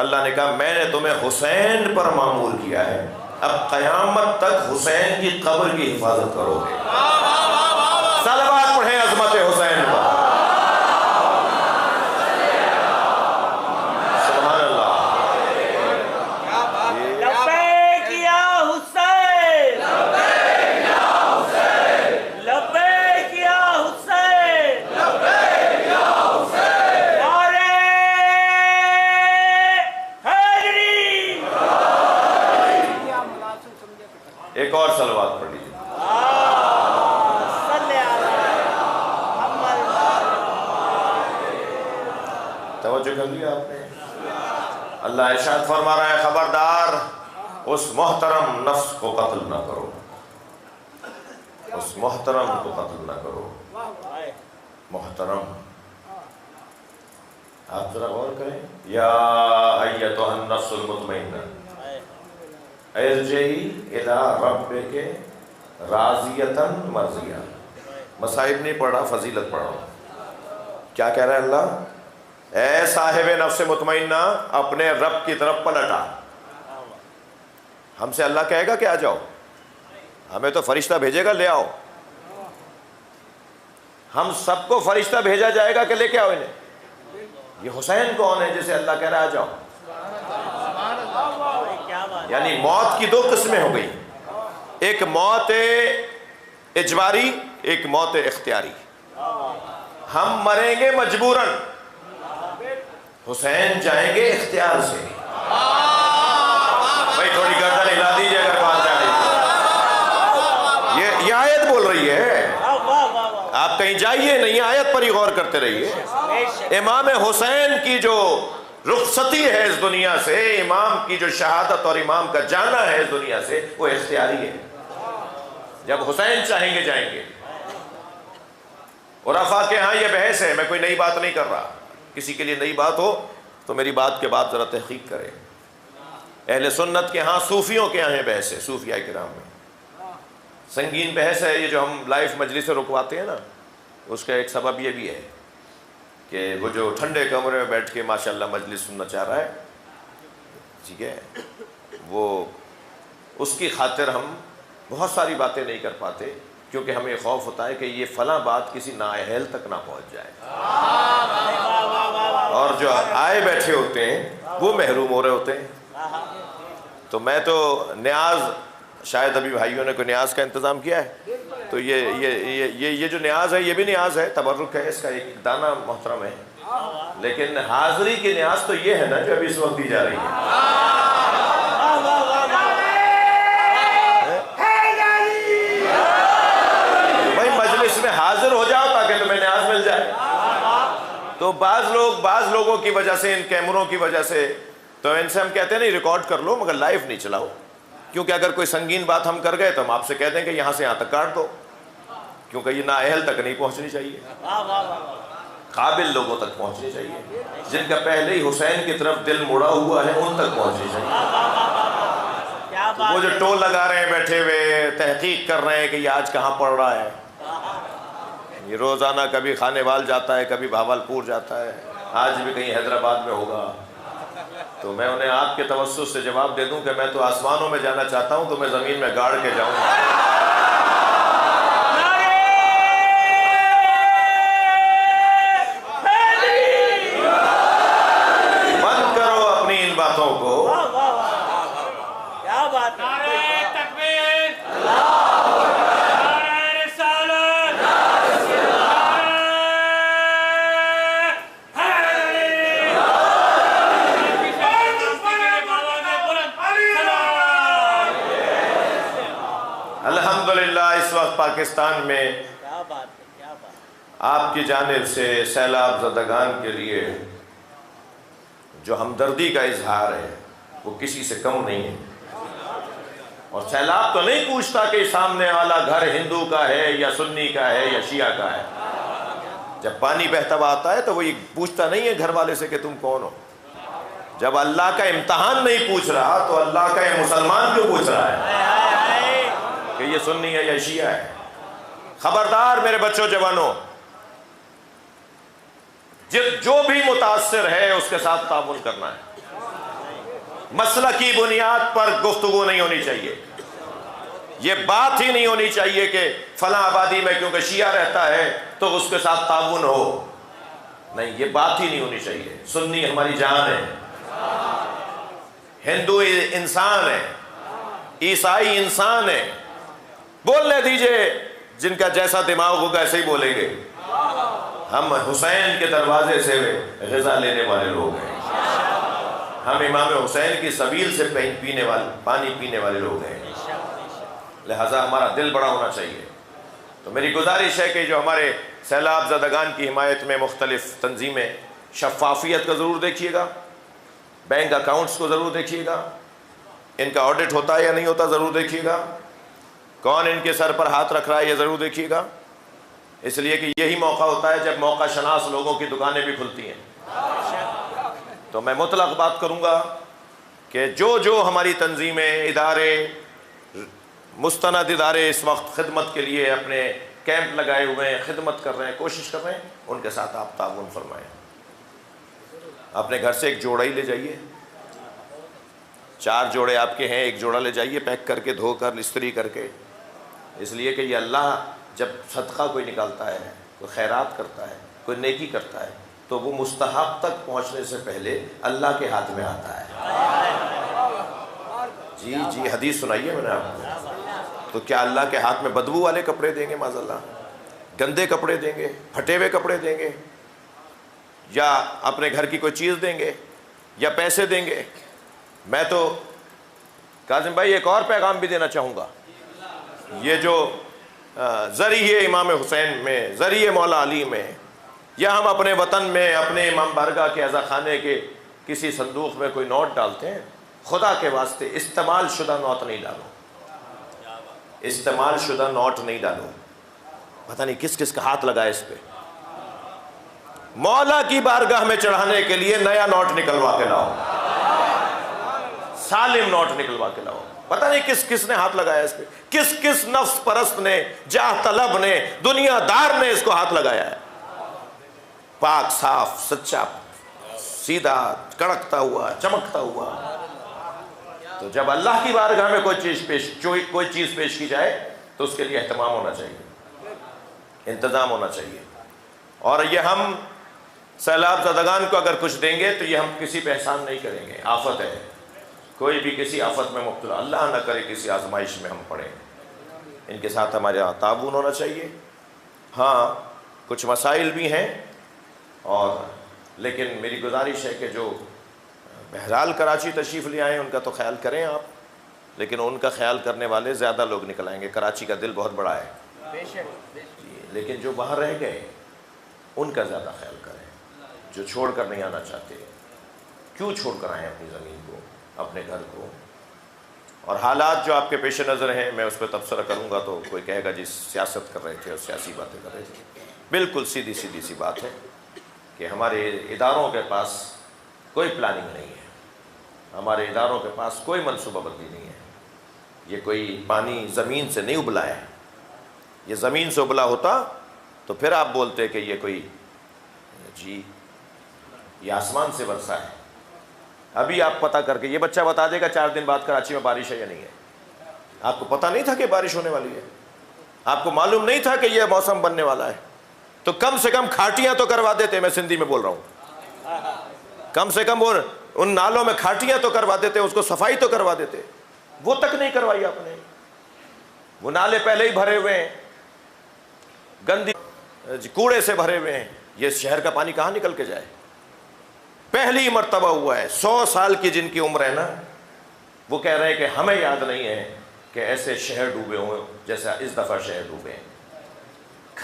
اللہ نے کہا میں نے تمہیں حسین پر معمول کیا ہے، اب قیامت تک حسین کی قبر کی حفاظت کرو گے۔ صلوات پڑھیں عظمت حسین پر، سبحان اللہ۔ لبیک یا حسین، لبیک یا حسین، لبیک یا حسین، لبیک یا حسین، نعرہ حیدری۔ ایک اور صلوات پڑھ لیجیے۔ توجہ کر لیا آپ نے؟ اللہ ارشاد فرما رہا ہے خبردار اس محترم نفس کو قتل نہ کرو، اس محترم کو قتل نہ کرو۔ محترم، آپ ذرا غور کریں، یا ایتھا النفس المطمئنہ ارجعی الی ربک راضیۃ مرضیہ۔ مصائب نہیں پڑھ رہا، فضیلت پڑھ رہا ہوں۔ کیا کہہ رہا ہے اللہ؟ اے صاحب نفس مطمئنہ اپنے رب کی طرف پلٹا۔ ہم سے اللہ کہے گا کہ آ جاؤ، ہمیں تو فرشتہ بھیجے گا لے آؤ، ہم سب کو فرشتہ بھیجا جائے گا کہ لے کے آؤ انہیں۔ یہ حسین کون ہے جسے اللہ کہہ رہا ہے آ جاؤ؟ یعنی موت کی 2 قسمیں ہو گئی، ایک موت اجباری، ایک موت اختیاری۔ ہم مریں گے مجبوراً، حسین جائیں گے اختیار سے۔ بھائی تھوڑی گردن ہلا دیجیے اگر بات جا رہی ہے، یہ آیت بول رہی ہے، آپ کہیں جائیے نہیں، آیت پر ہی غور کرتے رہیے۔ امام حسین کی جو رخصتی ہے اس دنیا سے، امام کی جو شہادت اور امام کا جانا ہے اس دنیا سے، وہ اختیاری ہے، جب حسین چاہیں گے جائیں گے۔ عرفاء کے ہاں یہ بحث ہے، میں کوئی نئی بات نہیں کر رہا، کسی کے لیے نئی بات ہو تو میری بات کے بعد ذرا تحقیق کرے۔ اہل سنت کے ہاں، صوفیوں کے ہاں بحث ہے، صوفیاء کرام میں سنگین بحث ہے۔ یہ جو ہم لائف مجلس سے رکواتے ہیں نا، اس کا ایک سبب یہ بھی ہے کہ وہ جو ٹھنڈے کمرے میں بیٹھ کے ماشاءاللہ مجلس سننا چاہ رہا ہے، ٹھیک ہے، وہ اس کی خاطر ہم بہت ساری باتیں نہیں کر پاتے، کیونکہ ہمیں خوف ہوتا ہے کہ یہ فلاں بات کسی نااہل تک نہ پہنچ جائے، اور جو آئے بیٹھے ہوتے ہیں وہ محروم ہو رہے ہوتے ہیں۔ تو میں تو نیاز، شاید ابھی بھائیوں نے کوئی نیاز کا انتظام کیا ہے، تو یہ جو نیاز ہے یہ بھی نیاز ہے، تبرک ہے، اس کا ایک دانہ محترم ہے، لیکن حاضری کی نیاز تو یہ ہے نا جو ابھی اس وقت دی جا رہی ہے۔ بھائی مجلس میں حاضر ہو جاؤ تاکہ تمہیں نیاز مل جائے۔ تو بعض لوگوں کی وجہ سے، ان کیمروں کی وجہ سے، تو ان سے ہم کہتے ہیں نہیں ریکارڈ کر لو مگر لائیو نہیں چلاؤ، کیونکہ اگر کوئی سنگین بات ہم کر گئے تو ہم آپ سے کہہ دیں کہ یہاں سے یہاں تک کاٹ دو، کیونکہ یہ نااہل تک نہیں پہنچنی چاہیے، قابل لوگوں تک پہنچنی چاہیے، جن کا پہلے ہی حسین کی طرف دل مڑا ہوا ہے ان تک پہنچنی چاہیے۔ تو وہ جو ٹول لگا رہے ہیں بیٹھے ہوئے، تحقیق کر رہے ہیں کہ یہ آج کہاں پڑ رہا ہے، یہ روزانہ کبھی خانے وال جاتا ہے، کبھی بھاولپور جاتا ہے، آج بھی کہیں حیدرآباد میں ہوگا، تو میں انہیں آپ کے توسط سے جواب دے دوں کہ میں تو آسمانوں میں جانا چاہتا ہوں، تو میں زمین میں گاڑ کے جاؤں گا۔ بند کرو اپنی ان باتوں کو۔ کیا بات ہے؟ پاکستان میں کیا بات ہے، کیا بات ہے۔ آپ کی جانب سے سیلاب زدگان کے لیے جو ہمدردی کا اظہار ہے وہ کسی سے کم نہیں ہے۔ اور سیلاب تو نہیں پوچھتا کہ سامنے والا گھر ہندو کا ہے یا سنی کا ہے یا شیعہ کا ہے۔ جب پانی بہتا ہوا آتا ہے تو وہ یہ پوچھتا نہیں ہے گھر والے سے کہ تم کون ہو۔ جب اللہ کا امتحان نہیں پوچھ رہا تو اللہ کا یہ مسلمان کیوں پوچھ رہا ہے کہ یہ سنی ہے یا شیعہ ہے۔ خبردار میرے بچوں جوانوں، جو بھی متاثر ہے اس کے ساتھ تعاون کرنا ہے۔ مسئلہ کی بنیاد پر گفتگو نہیں ہونی چاہیے۔ یہ بات ہی نہیں ہونی چاہیے کہ فلاں آبادی میں کیونکہ شیعہ رہتا ہے تو اس کے ساتھ تعاون ہو، نہیں، یہ بات ہی نہیں ہونی چاہیے۔ سنی ہماری جان ہے، ہندو انسان ہے، عیسائی انسان ہے، بولنے دیجئے، جن کا جیسا دماغ ہوگا ایسے ہی بولیں گے۔ ہم حسین کے دروازے سے غذا لینے والے لوگ ہیں، ہم امام حسین کی سبیل سے پانی پینے والے لوگ ہیں، لہذا ہمارا دل بڑا ہونا چاہیے۔ تو میری گزارش ہے کہ جو ہمارے سیلاب زدگان کی حمایت میں مختلف تنظیمیں، شفافیت کا ضرور دیکھیے گا، بینک اکاؤنٹس کو ضرور دیکھیے گا، ان کا آڈٹ ہوتا ہے یا نہیں ہوتا ضرور دیکھیے گا، کون ان کے سر پر ہاتھ رکھ رہا ہے یہ ضرور دیکھیے گا، اس لیے کہ یہی موقع ہوتا ہے جب موقع شناس لوگوں کی دکانیں بھی کھلتی ہیں۔ تو میں مطلق بات کروں گا کہ جو ہماری تنظیمیں، ادارے، مستند ادارے اس وقت خدمت کے لیے اپنے کیمپ لگائے ہوئے ہیں، خدمت کر رہے ہیں، کوشش کر رہے ہیں، ان کے ساتھ آپ تعاون فرمائیں۔ اپنے گھر سے ایک جوڑا ہی لے جائیے، 4 جوڑے آپ کے ہیں، ایک جوڑا لے جائیے، پیک کر کے، دھو کر، استری کر کے، اس لیے کہ یہ اللہ جب صدقہ کوئی نکالتا ہے، کوئی خیرات کرتا ہے، کوئی نیکی کرتا ہے تو وہ مستحق تک پہنچنے سے پہلے اللہ کے ہاتھ میں آتا ہے۔ جی حدیث سنائیے میں نے آپ کو۔ تو کیا اللہ کے ہاتھ میں بدبو والے کپڑے دیں گے معاذ اللہ؟ گندے کپڑے دیں گے، پھٹے ہوئے کپڑے دیں گے، یا اپنے گھر کی کوئی چیز دیں گے، یا پیسے دیں گے؟ میں تو کاظم بھائی ایک اور پیغام بھی دینا چاہوں گا، یہ جو ذریعہ امام حسین میں، ذریعہ مولا علی میں، یا ہم اپنے وطن میں اپنے امام بارگاہ کے عزا خانے کے کسی صندوق میں کوئی نوٹ ڈالتے ہیں، خدا کے واسطے استعمال شدہ نوٹ نہیں ڈالو، استعمال شدہ نوٹ نہیں ڈالو، پتہ نہیں کس کس کا ہاتھ لگا ہے اس پہ۔ مولا کی بارگاہ میں چڑھانے کے لیے نیا نوٹ نکلوا کے لاؤ، سالم نوٹ نکلوا کے لاؤ، پتہ نہیں کس کس نے ہاتھ لگایا اس پہ، کس نفس پرست نے، جاہ طلب نے، دنیا دار نے اس کو ہاتھ لگایا ہے۔ پاک، صاف، سچا، سیدھا، کڑکتا ہوا، چمکتا ہوا۔ تو جب اللہ کی بارگاہ میں کوئی چیز پیش کی جائے تو اس کے لیے اہتمام ہونا چاہیے، انتظام ہونا چاہیے۔ اور یہ ہم سیلاب زدگان کو اگر کچھ دیں گے تو یہ ہم کسی پہ احسان نہیں کریں گے، آفت ہے، کوئی بھی کسی آفت میں مبتلا، اللہ نہ کرے کسی آزمائش میں ہم پڑیں، ان کے ساتھ ہمارے یہاں تعاون ہونا چاہیے۔ ہاں کچھ مسائل بھی ہیں، اور لیکن میری گزارش ہے کہ جو بہرحال کراچی تشریف لے آئیں ان کا تو خیال کریں آپ، لیکن ان کا خیال کرنے والے زیادہ لوگ نکل آئیں گے، کراچی کا دل بہت بڑا ہے جی، لیکن جو باہر رہ گئے ان کا زیادہ خیال کریں، جو چھوڑ کر نہیں آنا چاہتے، کیوں چھوڑ کر آئیں اپنی زمین کو، اپنے گھر کو۔ اور حالات جو آپ کے پیش نظر ہیں میں اس پہ تبصرہ کروں گا تو کوئی کہے گا جی سیاست کر رہے تھے اور سیاسی باتیں کر رہے تھے، بالکل سیدھی سی بات ہے کہ ہمارے اداروں کے پاس کوئی پلاننگ نہیں ہے، ہمارے اداروں کے پاس کوئی منصوبہ بندی نہیں ہے۔ یہ کوئی پانی زمین سے نہیں ابلا ہے، یہ زمین سے ابلا ہوتا تو پھر آپ بولتے کہ یہ کوئی جی یہ آسمان سے برسا ہے۔ ابھی آپ پتہ کر کے، یہ بچہ بتا دے گا 4 دن بعد کراچی میں بارش ہے یا نہیں ہے۔ آپ کو پتہ نہیں تھا کہ بارش ہونے والی ہے، آپ کو معلوم نہیں تھا کہ یہ موسم بننے والا ہے، تو کم سے کم کھاٹیاں تو کروا دیتے، میں سندھی میں بول رہا ہوں، کم سے کم وہ ان نالوں میں کھاٹیاں تو کروا دیتے، اس کو صفائی تو کروا دیتے، وہ تک نہیں کروائی آپ نے۔ وہ نالے پہلے ہی بھرے ہوئے ہیں، گندی کوڑے سے بھرے ہوئے ہیں، یہ شہر کا پانی کہاں نکل کے جائے؟ پہلی مرتبہ ہوا ہے، 100 سال کی جن کی عمر ہے نا، وہ کہہ رہے ہیں کہ ہمیں یاد نہیں ہے کہ ایسے شہر ڈوبے ہوں جیسا اس دفعہ شہر ڈوبے ہیں۔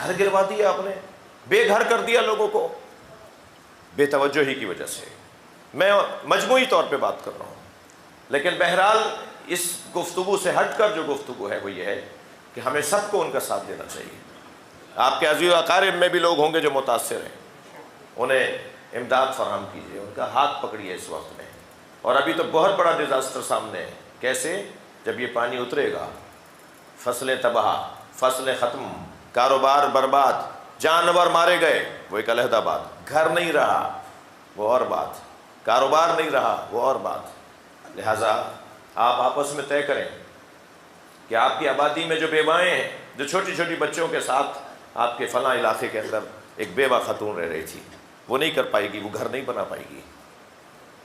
گھر گروا دیا آپ نے، بے گھر کر دیا لوگوں کو، بے توجہی کی وجہ سے۔ میں مجموعی طور پہ بات کر رہا ہوں، لیکن بہرحال اس گفتگو سے ہٹ کر جو گفتگو ہے وہ یہ ہے کہ ہمیں سب کو ان کا ساتھ دینا چاہیے۔ آپ کے عزیز و اقارب میں بھی لوگ ہوں گے جو متاثر ہیں، انہیں امداد فراہم کیجیے، ان کا ہاتھ پکڑیے اس وقت میں۔ اور ابھی تو بہت بڑا ڈیزاسٹر سامنے ہے، کیسے؟ جب یہ پانی اترے گا، فصلیں تباہ، فصلیں ختم، کاروبار برباد، جانور مارے گئے، وہ ایک علیحدہ بات، گھر نہیں رہا وہ اور بات، کاروبار نہیں رہا وہ اور بات۔ لہٰذا آپ آپس میں طے کریں کہ آپ کی آبادی میں جو بیوائیں ہیں، جو چھوٹی چھوٹی بچوں کے ساتھ آپ کے فلاں علاقے کے اندر ایک بیوہ خاتون رہ رہی تھی، وہ نہیں کر پائے گی، وہ گھر نہیں بنا پائے گی۔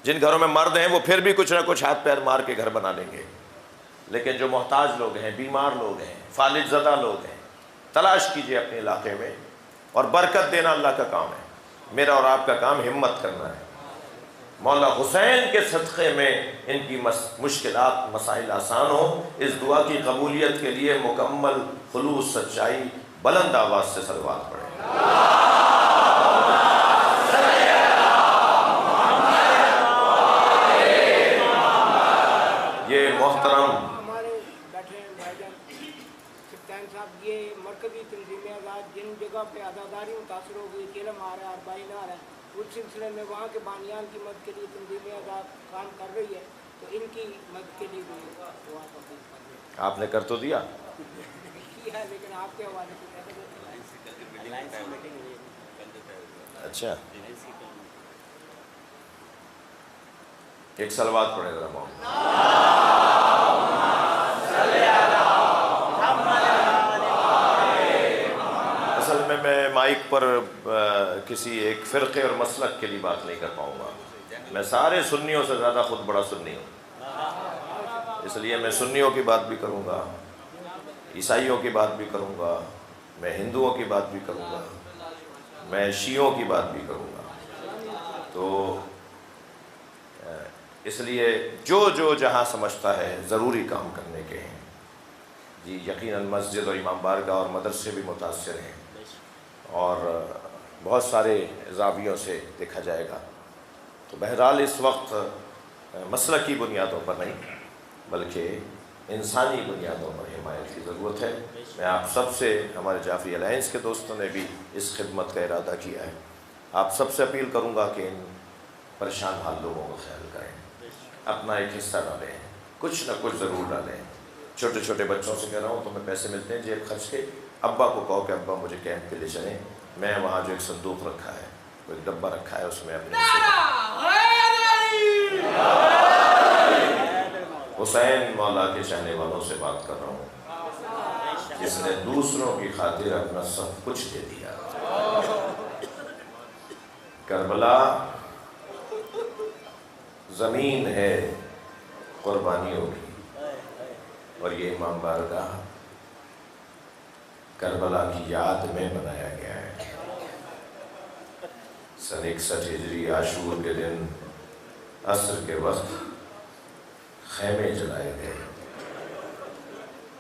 جن گھروں میں مرد ہیں وہ پھر بھی کچھ نہ کچھ ہاتھ پیر مار کے گھر بنا لیں گے، لیکن جو محتاج لوگ ہیں، بیمار لوگ ہیں، فالج زدہ لوگ ہیں، تلاش کیجئے اپنے علاقے میں، اور برکت دینا اللہ کا کام ہے۔ میرا اور آپ کا کام ہمت کرنا ہے۔ مولا حسین کے صدقے میں ان کی مشکلات مسائل آسان ہوں، اس دعا کی قبولیت کے لیے مکمل خلوص سچائی بلند آواز سے صلوات پڑھیں۔ یہ محترم ہمارے بیٹھے ہیں بھائی جان سلطان صاحب، یہ مرکزی تنظیم آزاد جن جگہ پہ عزاداری متاثر ہو گئی، علم آ رہا ہے، اربعین آ رہا ہے، اس سلسلے میں وہاں کے بانیان کی مدد کے لیے تنظیم آزاد کام کر رہی ہے، تو ان کی مدد کے لیے بھی دعا کر رہی ہے۔ آپ نے کر تو دیا، کیا ہے، لیکن آپ کے حوالے سے اچھا ایک صلوات پڑھیں ذرا مولانا۔ اصل میں مائک پر کسی ایک فرقے اور مسلک کے لیے بات نہیں کر پاؤں گا، میں سارے سنیوں سے زیادہ خود بڑا سنی ہوں، اس لیے میں سنیوں کی بات بھی کروں گا، عیسائیوں کی بات بھی کروں گا، میں ہندوؤں کی بات بھی کروں گا، میں شیعوں کی بات بھی کروں گا۔ تو اس لیے جو جہاں سمجھتا ہے ضروری کام کرنے کے ہیں، جی یقیناً مسجد اور امام بارگاہ اور مدرسے بھی متاثر ہیں، اور بہت سارے زاویوں سے دیکھا جائے گا۔ تو بہرحال اس وقت مسلکی بنیادوں پر نہیں بلکہ انسانی بنیادوں پر حمایت کی ضرورت ہے۔ میں آپ سب سے، ہمارے جعفری الائنس کے دوستوں نے بھی اس خدمت کا ارادہ کیا ہے، آپ سب سے اپیل کروں گا کہ ان پریشان حال لوگوں کا خیال کریں، اپنا ایک حصہ ڈالیں، کچھ نہ کچھ ضرور ڈالیں۔ چھوٹے چھوٹے بچوں سے کہہ رہا ہوں، تو میں پیسے ملتے ہیں جیب خرچ کے، ابا کو کہو کہ ابا مجھے کیمپ کے لیے چلیں، میں وہاں جو ایک صندوق رکھا ہے، وہ ایک ڈبہ رکھا ہے، اس میں اپنے حسین مولا کے چاہنے والوں سے بات کر رہا ہوں، جس نے دوسروں کی خاطر اپنا سب کچھ دے دیا۔ کربلا زمین ہے قربانیوں کی، اور یہ امام بارگاہ کربلا کی یاد میں بنایا گیا ہے۔ سن 61 ہجری عاشور کے دن عصر کے وقت خیمے جلائے گئے،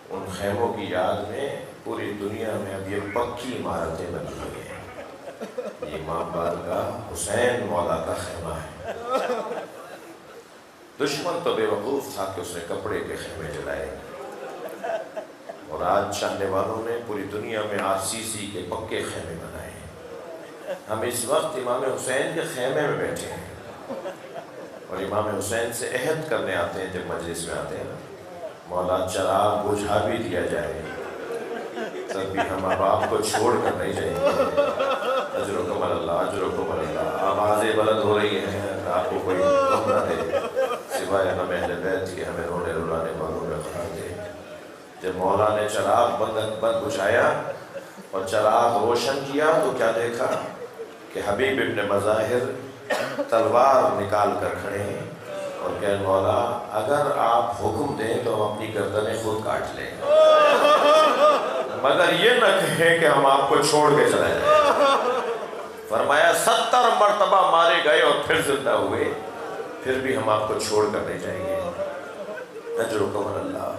ان خیموں کی یاد میں پوری دنیا میں اب یہ پکی عمارتیں بنی ہوئی ہیں۔ یہ امام بارگاہ حسین مولا کا خیمہ ہے۔ دشمن تو بے وقوف تھا کہ اس نے کپڑے کے خیمے جلائے، اور آج چاہنے والوں نے پوری دنیا میں RCC کے پکے خیمے بنائے ہیں۔ ہم اس وقت امام حسین کے خیمے میں بیٹھے ہیں، اور امام حسین سے عہد کرنے آتے ہیں، جب مجلس میں آتے ہیں، مولا چراغ بجھا بھی دیا جائے تب بھی ہم اب آپ کو چھوڑ کر نہیں جائیں گے۔ اجرکم اللہ، اجرکم اللہ۔ آوازیں بلند ہو رہی ہیں، آپ کو کوئی غم نہ دے، سوائے ہم اہل بیت کے ہمیں رونے رلانے والوں میں قرار دے۔ جب مولا نے چراغ بند بجھایا اور چراغ روشن کیا تو کیا دیکھا کہ حبیب ابن مظاہر تلوار نکال کر کھڑے ہیں اور کہ مولا اگر آپ حکم دیں تو ہم اپنی گردنیں خود کاٹ لیں، مگر یہ نہ کہیں کہ ہم آپ کو چھوڑ کے چلے جائیں۔ فرمایا 70 مرتبہ مارے گئے اور پھر زندہ ہوئے، پھر بھی ہم آپ کو چھوڑ کر نہیں جائیں گے۔ اجرکم اللہ۔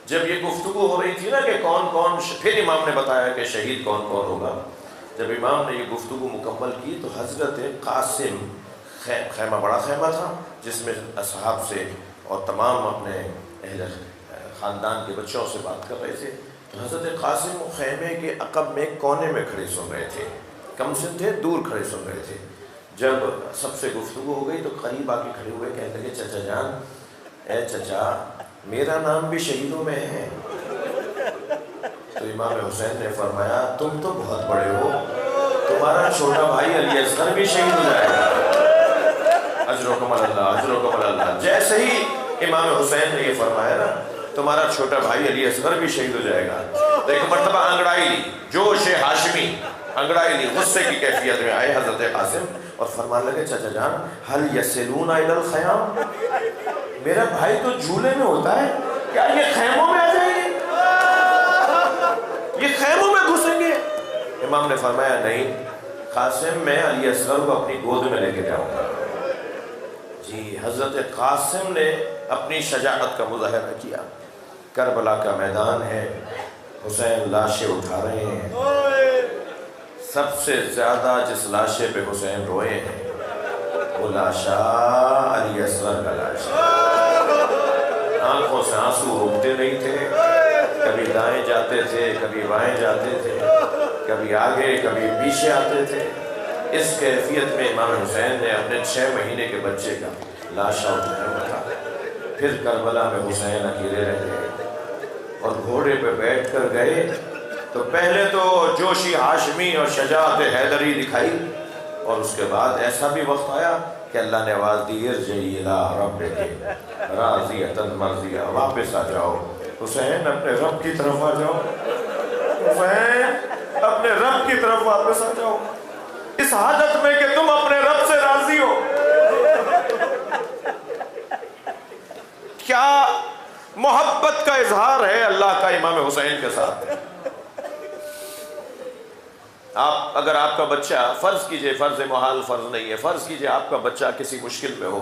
جب یہ گفتگو ہو رہی تھی نا کہ کون کون، پھر امام نے بتایا کہ شہید کون کون ہوگا. جب امام نے یہ گفتگو مکمل کی تو حضرت قاسم، خیمہ بڑا خیمہ تھا جس میں اصحاب سے اور تمام اپنے اہل خاندان کے بچوں سے بات کر رہے تھے، تو حضرت قاسم خیمے کے عقب میں کونے میں کھڑے سن رہے تھے، کم سن تھے، دور کھڑے سن رہے تھے. جب سب سے گفتگو ہو گئی تو قریب آ کے کھڑے ہوئے، کہنے لگے چچا جان، اے چچا میرا نام بھی شہیدوں میں ہے. تو امام حسین نے فرمایا تم تو بہت بڑے ہو، تمہارا چھوٹا بھائی علی اصغر بھی شہید ہو جائے گا. اجرکم اللہ، اجرکم اللہ. جیسے ہی امام حسین نے یہ فرمایا نا تمہارا چھوٹا بھائی علی اصغر بھی شہید ہو جائے گا، تو ایک مرتبہ انگڑائی لی، جوش ہاشمی انگڑائی لی، غصے کی کیفیت میں آئے حضرت قاسم اور فرمانے لگے چچا جان هل یسلون الی الخیام، میرا بھائی تو جھولے میں ہوتا ہے، کیا یہ خیموں میں آ جائیں گے، یہ خیموں میں گھسیں گے؟ امام نے فرمایا نہیں قاسم، میں علی اصغر کو اپنی گود میں لے کے جاؤں گا. جی حضرت قاسم نے اپنی شجاعت کا مظاہرہ کیا. کربلا کا میدان ہے، حسین لاشیں اٹھا رہے ہیں. سب سے زیادہ جس لاشے پہ حسین روئے ہیں وہ لاشا علی اصغر کا لاشا. آنکھوں سے آنسو رکتے نہیں تھے، کبھی دائیں جاتے تھے، کبھی بائیں جاتے تھے، کبھی آگے کبھی پیچھے آتے تھے. اس کیفیت میں امام حسین نے اپنے 6 مہینے کے بچے کا لاشا اٹھا. پھر کربلا میں حسین اکیلے رہ گئے اور گھوڑے پہ بیٹھ کر گئے تو پہلے تو جوشی ہاشمی اور شجاعت حیدری دکھائی، اور اس کے بعد ایسا بھی وقت آیا کہ اللہ نے آواز دی ارجعی الی ربک راضیۃ مرضیہ، واپس آ جاؤ حسین، اپنے رب کی طرف آ جاؤ، حسین اپنے رب کی طرف واپس آ جاؤ، اس حالت میں کہ تم اپنے رب سے راضی ہو. کیا محبت کا اظہار ہے اللہ کا امام حسین کے ساتھ. اگر آپ کا بچہ، فرض کیجئے، فرض محال فرض نہیں ہے، فرض کیجئے آپ کا بچہ کسی مشکل میں ہو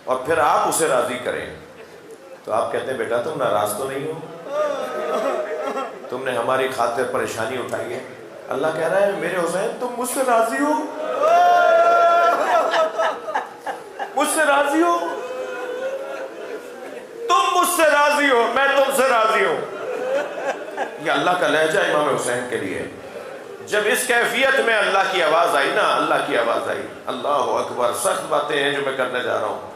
اور پھر آپ اسے راضی کریں تو آپ کہتے ہیں بیٹا تم ناراض تو نہیں ہو، تم نے ہماری خاطر پریشانی اٹھائی ہے. اللہ کہہ رہا ہے میرے حسین تم مجھ سے راضی ہو، مجھ سے راضی ہو، تم مجھ سے راضی ہو، میں تم سے راضی ہوں. یہ اللہ کا لہجہ امام حسین کے لیے. جب اس کیفیت میں اللہ کی آواز آئی نا، اللہ کی آواز آئی، اللہ اکبر. سخت باتیں ہیں جو میں کرنے جا رہا ہوں.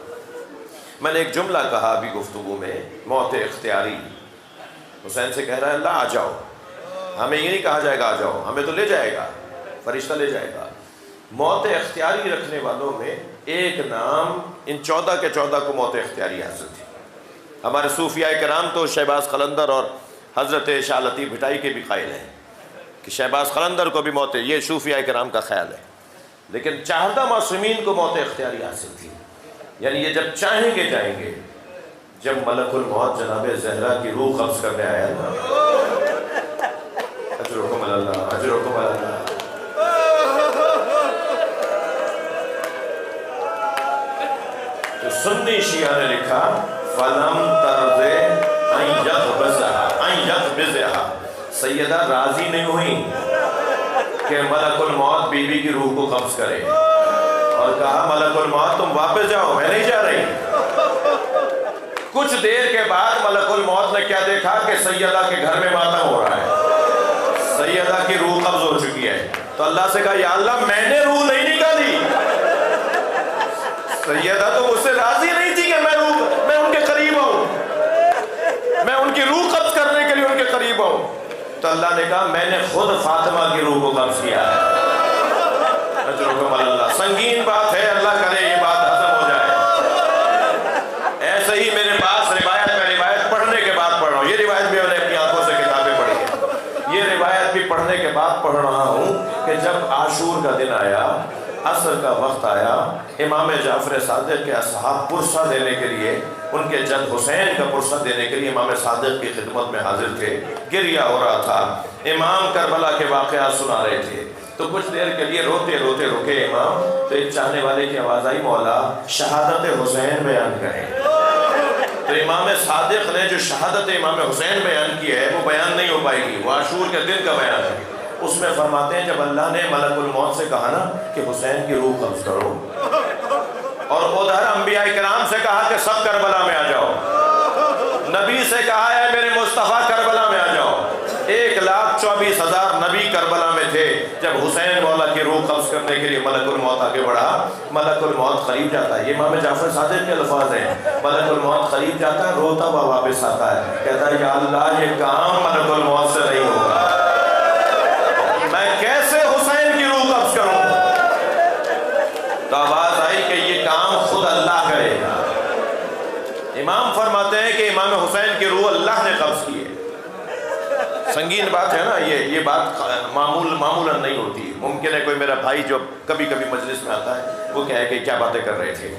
میں نے ایک جملہ کہا ابھی گفتگو میں، موت اختیاری. حسین سے کہہ رہا ہے اللہ آ جاؤ، ہمیں یہ نہیں کہا جائے گا آ جاؤ، ہمیں تو لے جائے گا، فرشتہ لے جائے گا. موت اختیاری رکھنے والوں میں ایک نام، ان 14 کے 14 کو موت اختیاری حاصل تھی. ہمارے صوفیاء کرام تو شہباز قلندر اور حضرت شاہ لطیف بھٹائی کے بھی قائل ہیں کہ شہباز قلندر کو بھی موت، یہ صوفیاء کرام کا خیال ہے، لیکن 14 معصومین کو موت اختیاری حاصل تھی. یعنی یہ جب چاہیں گے جائیں گے. جب ملک الموت جناب زہرا کی روح قبض کرنے آیا نا، اجرکم اللہ، اجرکم اللہ، تو سنی شیعہ نے لکھا فَلَمْ تَرْضِ أَنْ يَقْبِضَهَا، سیدہ راضی نہیں ہوئی کہ ملک الموت بی بی کی روح کو قبض کرے، اور کہا ملک الموت تم واپس جاؤ، میں نہیں جا رہی. کچھ دیر کے بعد ملک الموت نے کیا دیکھا کہ سیدہ کے گھر میں ماتم ہو رہا ہے، سیدہ کی روح قبض ہو چکی ہے. تو اللہ سے کہا یا اللہ میں نے روح نہیں نکالی، سیدہ تو مجھ سے راضی نہیں تھی کہ میں ان کے قریب ہوں، میں ان کی روح قبض کرنے کے لیے ان کے قریب ہوں. تو اللہ نے کہا میں نے خود فاطمہ کی روح کو قبض کیا ہے. اجرکم اللہ. سنگین بات ہے، اللہ کرے یہ بات ختم ہو جائے. ایسے ہی میرے پاس روایت، میں روایت پڑھنے کے بعد پڑھ رہا ہوں، یہ روایت بھی میں نے اپنی آنکھوں سے کتابیں پڑھی ہیں، یہ روایت بھی پڑھنے کے بعد پڑھ رہا ہوں کہ جب عاشور کا دن آیا، عصر کا وقت آیا، امام جعفر صادق کے اصحاب پرسہ دینے کے لیے، ان کے جد حسین کا پرسہ دینے کے لیے امام صادق کی خدمت میں حاضر تھے. گریہ ہو رہا تھا، امام کربلا کے واقعات سنا رہے تھے. تو کچھ دیر کے لیے روتے روتے رکے امام، تو ایک چاہنے والے کی آواز آئی مولا شہادت حسین بیان کریں. تو پھر امام صادق نے جو شہادت امام حسین بیان کی ہے وہ بیان نہیں ہو پائے گی، وہ عاشور کے دن کا بیان ہے۔ اس میں فرماتے ہیں جب اللہ نے ملک الموت سے کہا نا کہ حسین کی روح قبض کرو، اور ادھر انبیاء کرام سے کہا کہ سب کربلا میں آ جاؤ، نبی سے کہا ہے میرے مصطفیٰ کربلا میں آ جاؤ، 1,24,000 نبی کربلا میں تھے۔ جب حسین مولا کی روح قبض کرنے کے لیے ملک الموت آگے بڑھا، ملک الموت قریب جاتا ہے، یہ امام جعفر صادق کے الفاظ ہیں، ملک الموت قریب جاتا ہے، روتا ہوا واپس آتا ہے، کہتا ہے یا اللہ یہ کام ملک الموت سے نہیں ہوگا، میں کیسے حسین کی روح قبض کروں؟ تو آواز آئی کہ یہ کام خود اللہ کرے گا۔ امام فرماتے ہیں کہ امام حسین کی روح اللہ نے قبض کی ہے۔ سنگین بات ہے نا، یہ بات معمولاً نہیں ہوتی۔ ممکن ہے کوئی میرا بھائی جو کبھی کبھی مجلس میں آتا ہے وہ کہے کہ کیا باتیں کر رہے تھے۔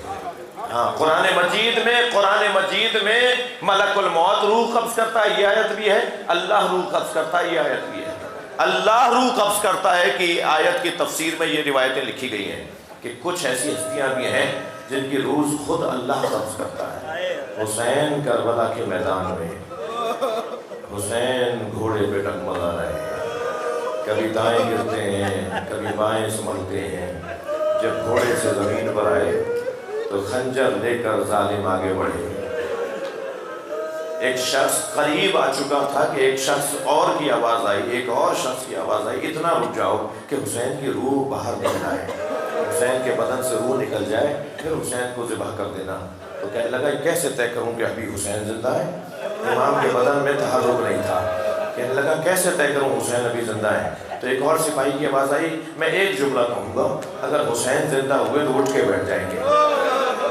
ہاں، قرآن مجید میں ملک الموت روح قبض کرتا ہے، یہ آیت بھی ہے، اللہ روح قبض کرتا ہے، یہ آیت بھی ہے۔ اللہ روح قبض کرتا ہے کہ آیت کی تفسیر میں یہ روایتیں لکھی گئی ہیں کہ کچھ ایسی ہستیاں بھی ہیں جن کی روح خود اللہ قبض کرتا ہے۔ حسین کربلا کے میدان میں، حسین گھوڑے پہ ڈگمگا رہے ہیں، کبھی دائیں گرتے ہیں کبھی بائیں سنبھلتے ہیں، جب گھوڑے سے زمین پر آئے تو خنجر لے کر ظالم آگے بڑھے۔ ایک شخص قریب آ چکا تھا کہ ایک شخص اور کی آواز آئی، ایک اور شخص کی آواز آئی، اتنا رک جاؤ کہ حسین کی روح باہر نکل آئے، حسین کے بدن سے روح نکل جائے، پھر حسین کو ذبح کر دینا۔ تو کہنے لگا کیسے طے کروں کہ ابھی حسین زندہ ہے؟ امام کے بدن میں تحرک نہیں تھا۔ کہنے لگا کیسے طے کروں حسین ابھی زندہ ہے؟ تو ایک اور سپاہی کی آواز آئی، میں ایک جملہ کہوں گا، اگر حسین زندہ ہوئے تو اٹھ کے بیٹھ جائیں گے۔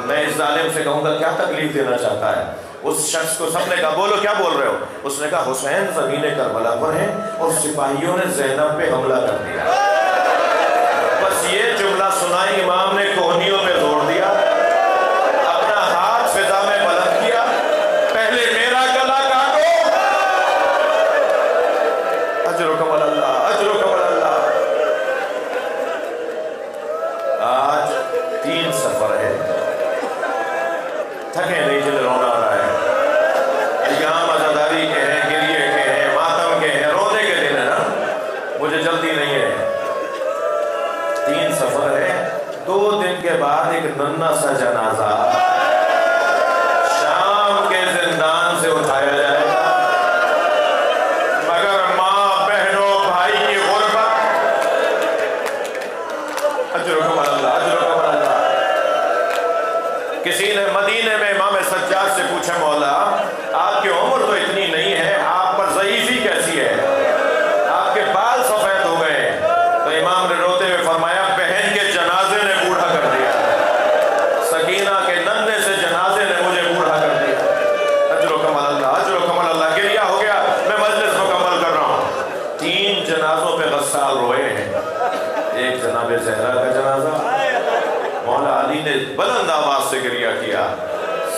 میں اس ظالم سے کہوں گا کیا تکلیف دینا چاہتا ہے؟ اس شخص کو سب نے کہا بولو کیا بول رہے ہو؟ اس نے کہا حسین زمین کربلا پر ہیں اور سپاہیوں نے زینب پہ حملہ کر دیا۔ بس یہ جملہ سنائی، امام نے کوہنیوں میں زور دیا، اپنا ہاتھ فضا میں بلند کیا، پہلے میرا گلا کاٹو، اجرکم اللہ، اجرکم اللہ۔ آج 3 سفر ہے، تھکے نہیں جنہیں رونا آ رہا ہے، ایام عزاداری کے ہیں، گریے کے ہیں، ماتم کے ہیں، رونے کے دن ہے نا، مجھے جلدی نہیں ہے۔ 3 سفر ہے، 2 دن کے بعد ایک ننھا سا جنازہ شام کے زندان سے اٹھایا جائے گا، مگر ماں بہنوں بھائی کی غربت، اجرکم اللہ، اجرکم اللہ۔ کسی نے مدینے میں امام سجاد سے پوچھا مولا آپ کی عمر تو اتنی نہیں ہے، آپ پر ضعیفی کیسی ہے، آپ کے بال سفید ہو گئے؟ تو امام نے روتے ہوئے فرمایا بہن کے جنازے نے بوڑھا کر دیا، سکینہ کے ننھے سے جنازے نے مجھے بوڑھا کر دیا۔ اجرکم اللہ، اجرکم اللہ۔ گریہ ہو گیا، میں مجلس مکمل کر رہا ہوں۔ 3 جنازوں پہ غسال روئے ہیں۔ ایک جناب زہرا کا جنازہ، مولا علی نے بلند آواز سے گریہ کیا،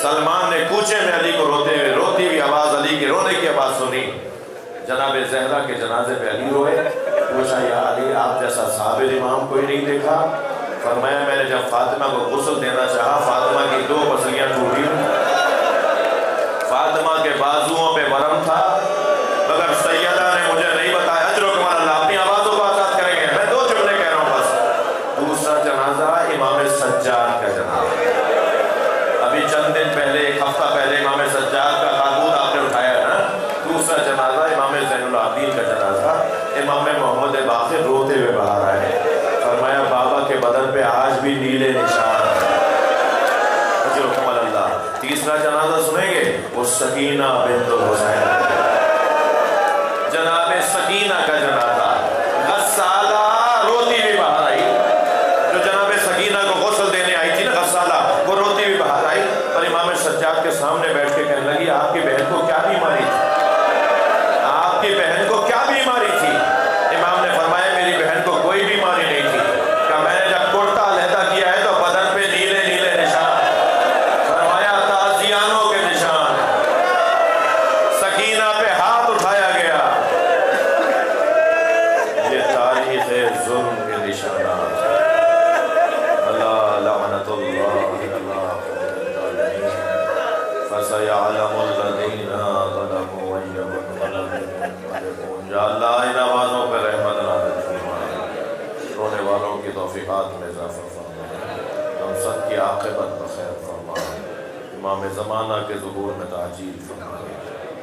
سلمان نے کوچے میں علی کو روتی ہوئی آواز، علی کے رونے کی آواز سنی۔ جناب زہرا کے جنازے پہ علی روئے، پوچھا یا علی آپ جیسا صابر امام کوئی نہیں دیکھا؟ فرمایا میں نے جب فاطمہ کو غسل دینا چاہا، فاطمہ کی 2 پسلیاں ٹوٹی، فاطمہ کے بازوؤں پہ ورم تھا، مگر سیدہ نے مجھے نہیں بتایا۔ اجرکم اللہ، اپنی آوازوں کو آزاد کریں گے، میں 2 جملے کہہ رہا ہوں بس۔ دوسرا جنازہ امام سجاد کا جنازہ، ابھی چند دن پہلے، 1 ہفتہ پہلے امام سجاد کا تابوت آپ نے اٹھایا ہے نا۔ دوسرا جنازہ امام زین العابدین کا جنازہ، امام محمد باقر روتے ہوئے باہر آئے، فرمایا بابا کے بدن پہ آج بھی نیلے نشان ہیں، اجرکم اللہ۔ تیسرا جنازہ سنیں گے، وہ سکینہ بنت حسین، جناب سکینہ کا جنازہ، غسالہ روتی ہوئی باہر آئی، جو جناب سکینہ کو غسل دینے آئی تھی نا غسالہ، وہ روتی ہوئی باہر آئی اور امام سجاد کے سامنے بیٹھ کے کہنے لگی آپ کی بہن کو کیا بیماری تھی؟ آپ کی بہن کو کیا بیماری تھی؟ امام نے فرمایا میری بہن کو کوئی بیماری نہیں تھی، کہ میں نے جب کرتا علیحدہ کیا ہے تو بدن پہ نیلے نیلے نشان، فرمایا تازیانوں کے نشان۔ سکینہ پہ ہاتھ اٹھایا گیا، فَسَيَعْلَمُ الَّذِينَ ظَلَمُوا أَيَّ مُنْقَلَبٍ يَنقَلِبُونَ۔ یا اللہ ان آوازوں پہ رحمت نازل فرما، رونے والوں کی توفیقات میں اضافہ فرما، ہم سب کی عاقبت بخیر فرما، امام زمانہ کے ظہور میں تعجیل فرما،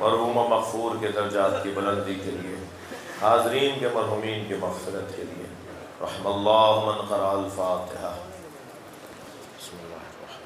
مرحوم و مغفور کے درجات کی بلندی کے لیے، حاضرین کے مرحومین کی مغفرت کے لیے، رحم اللہ من قرأ الفاتحہ۔ بسم اللہ الرحمن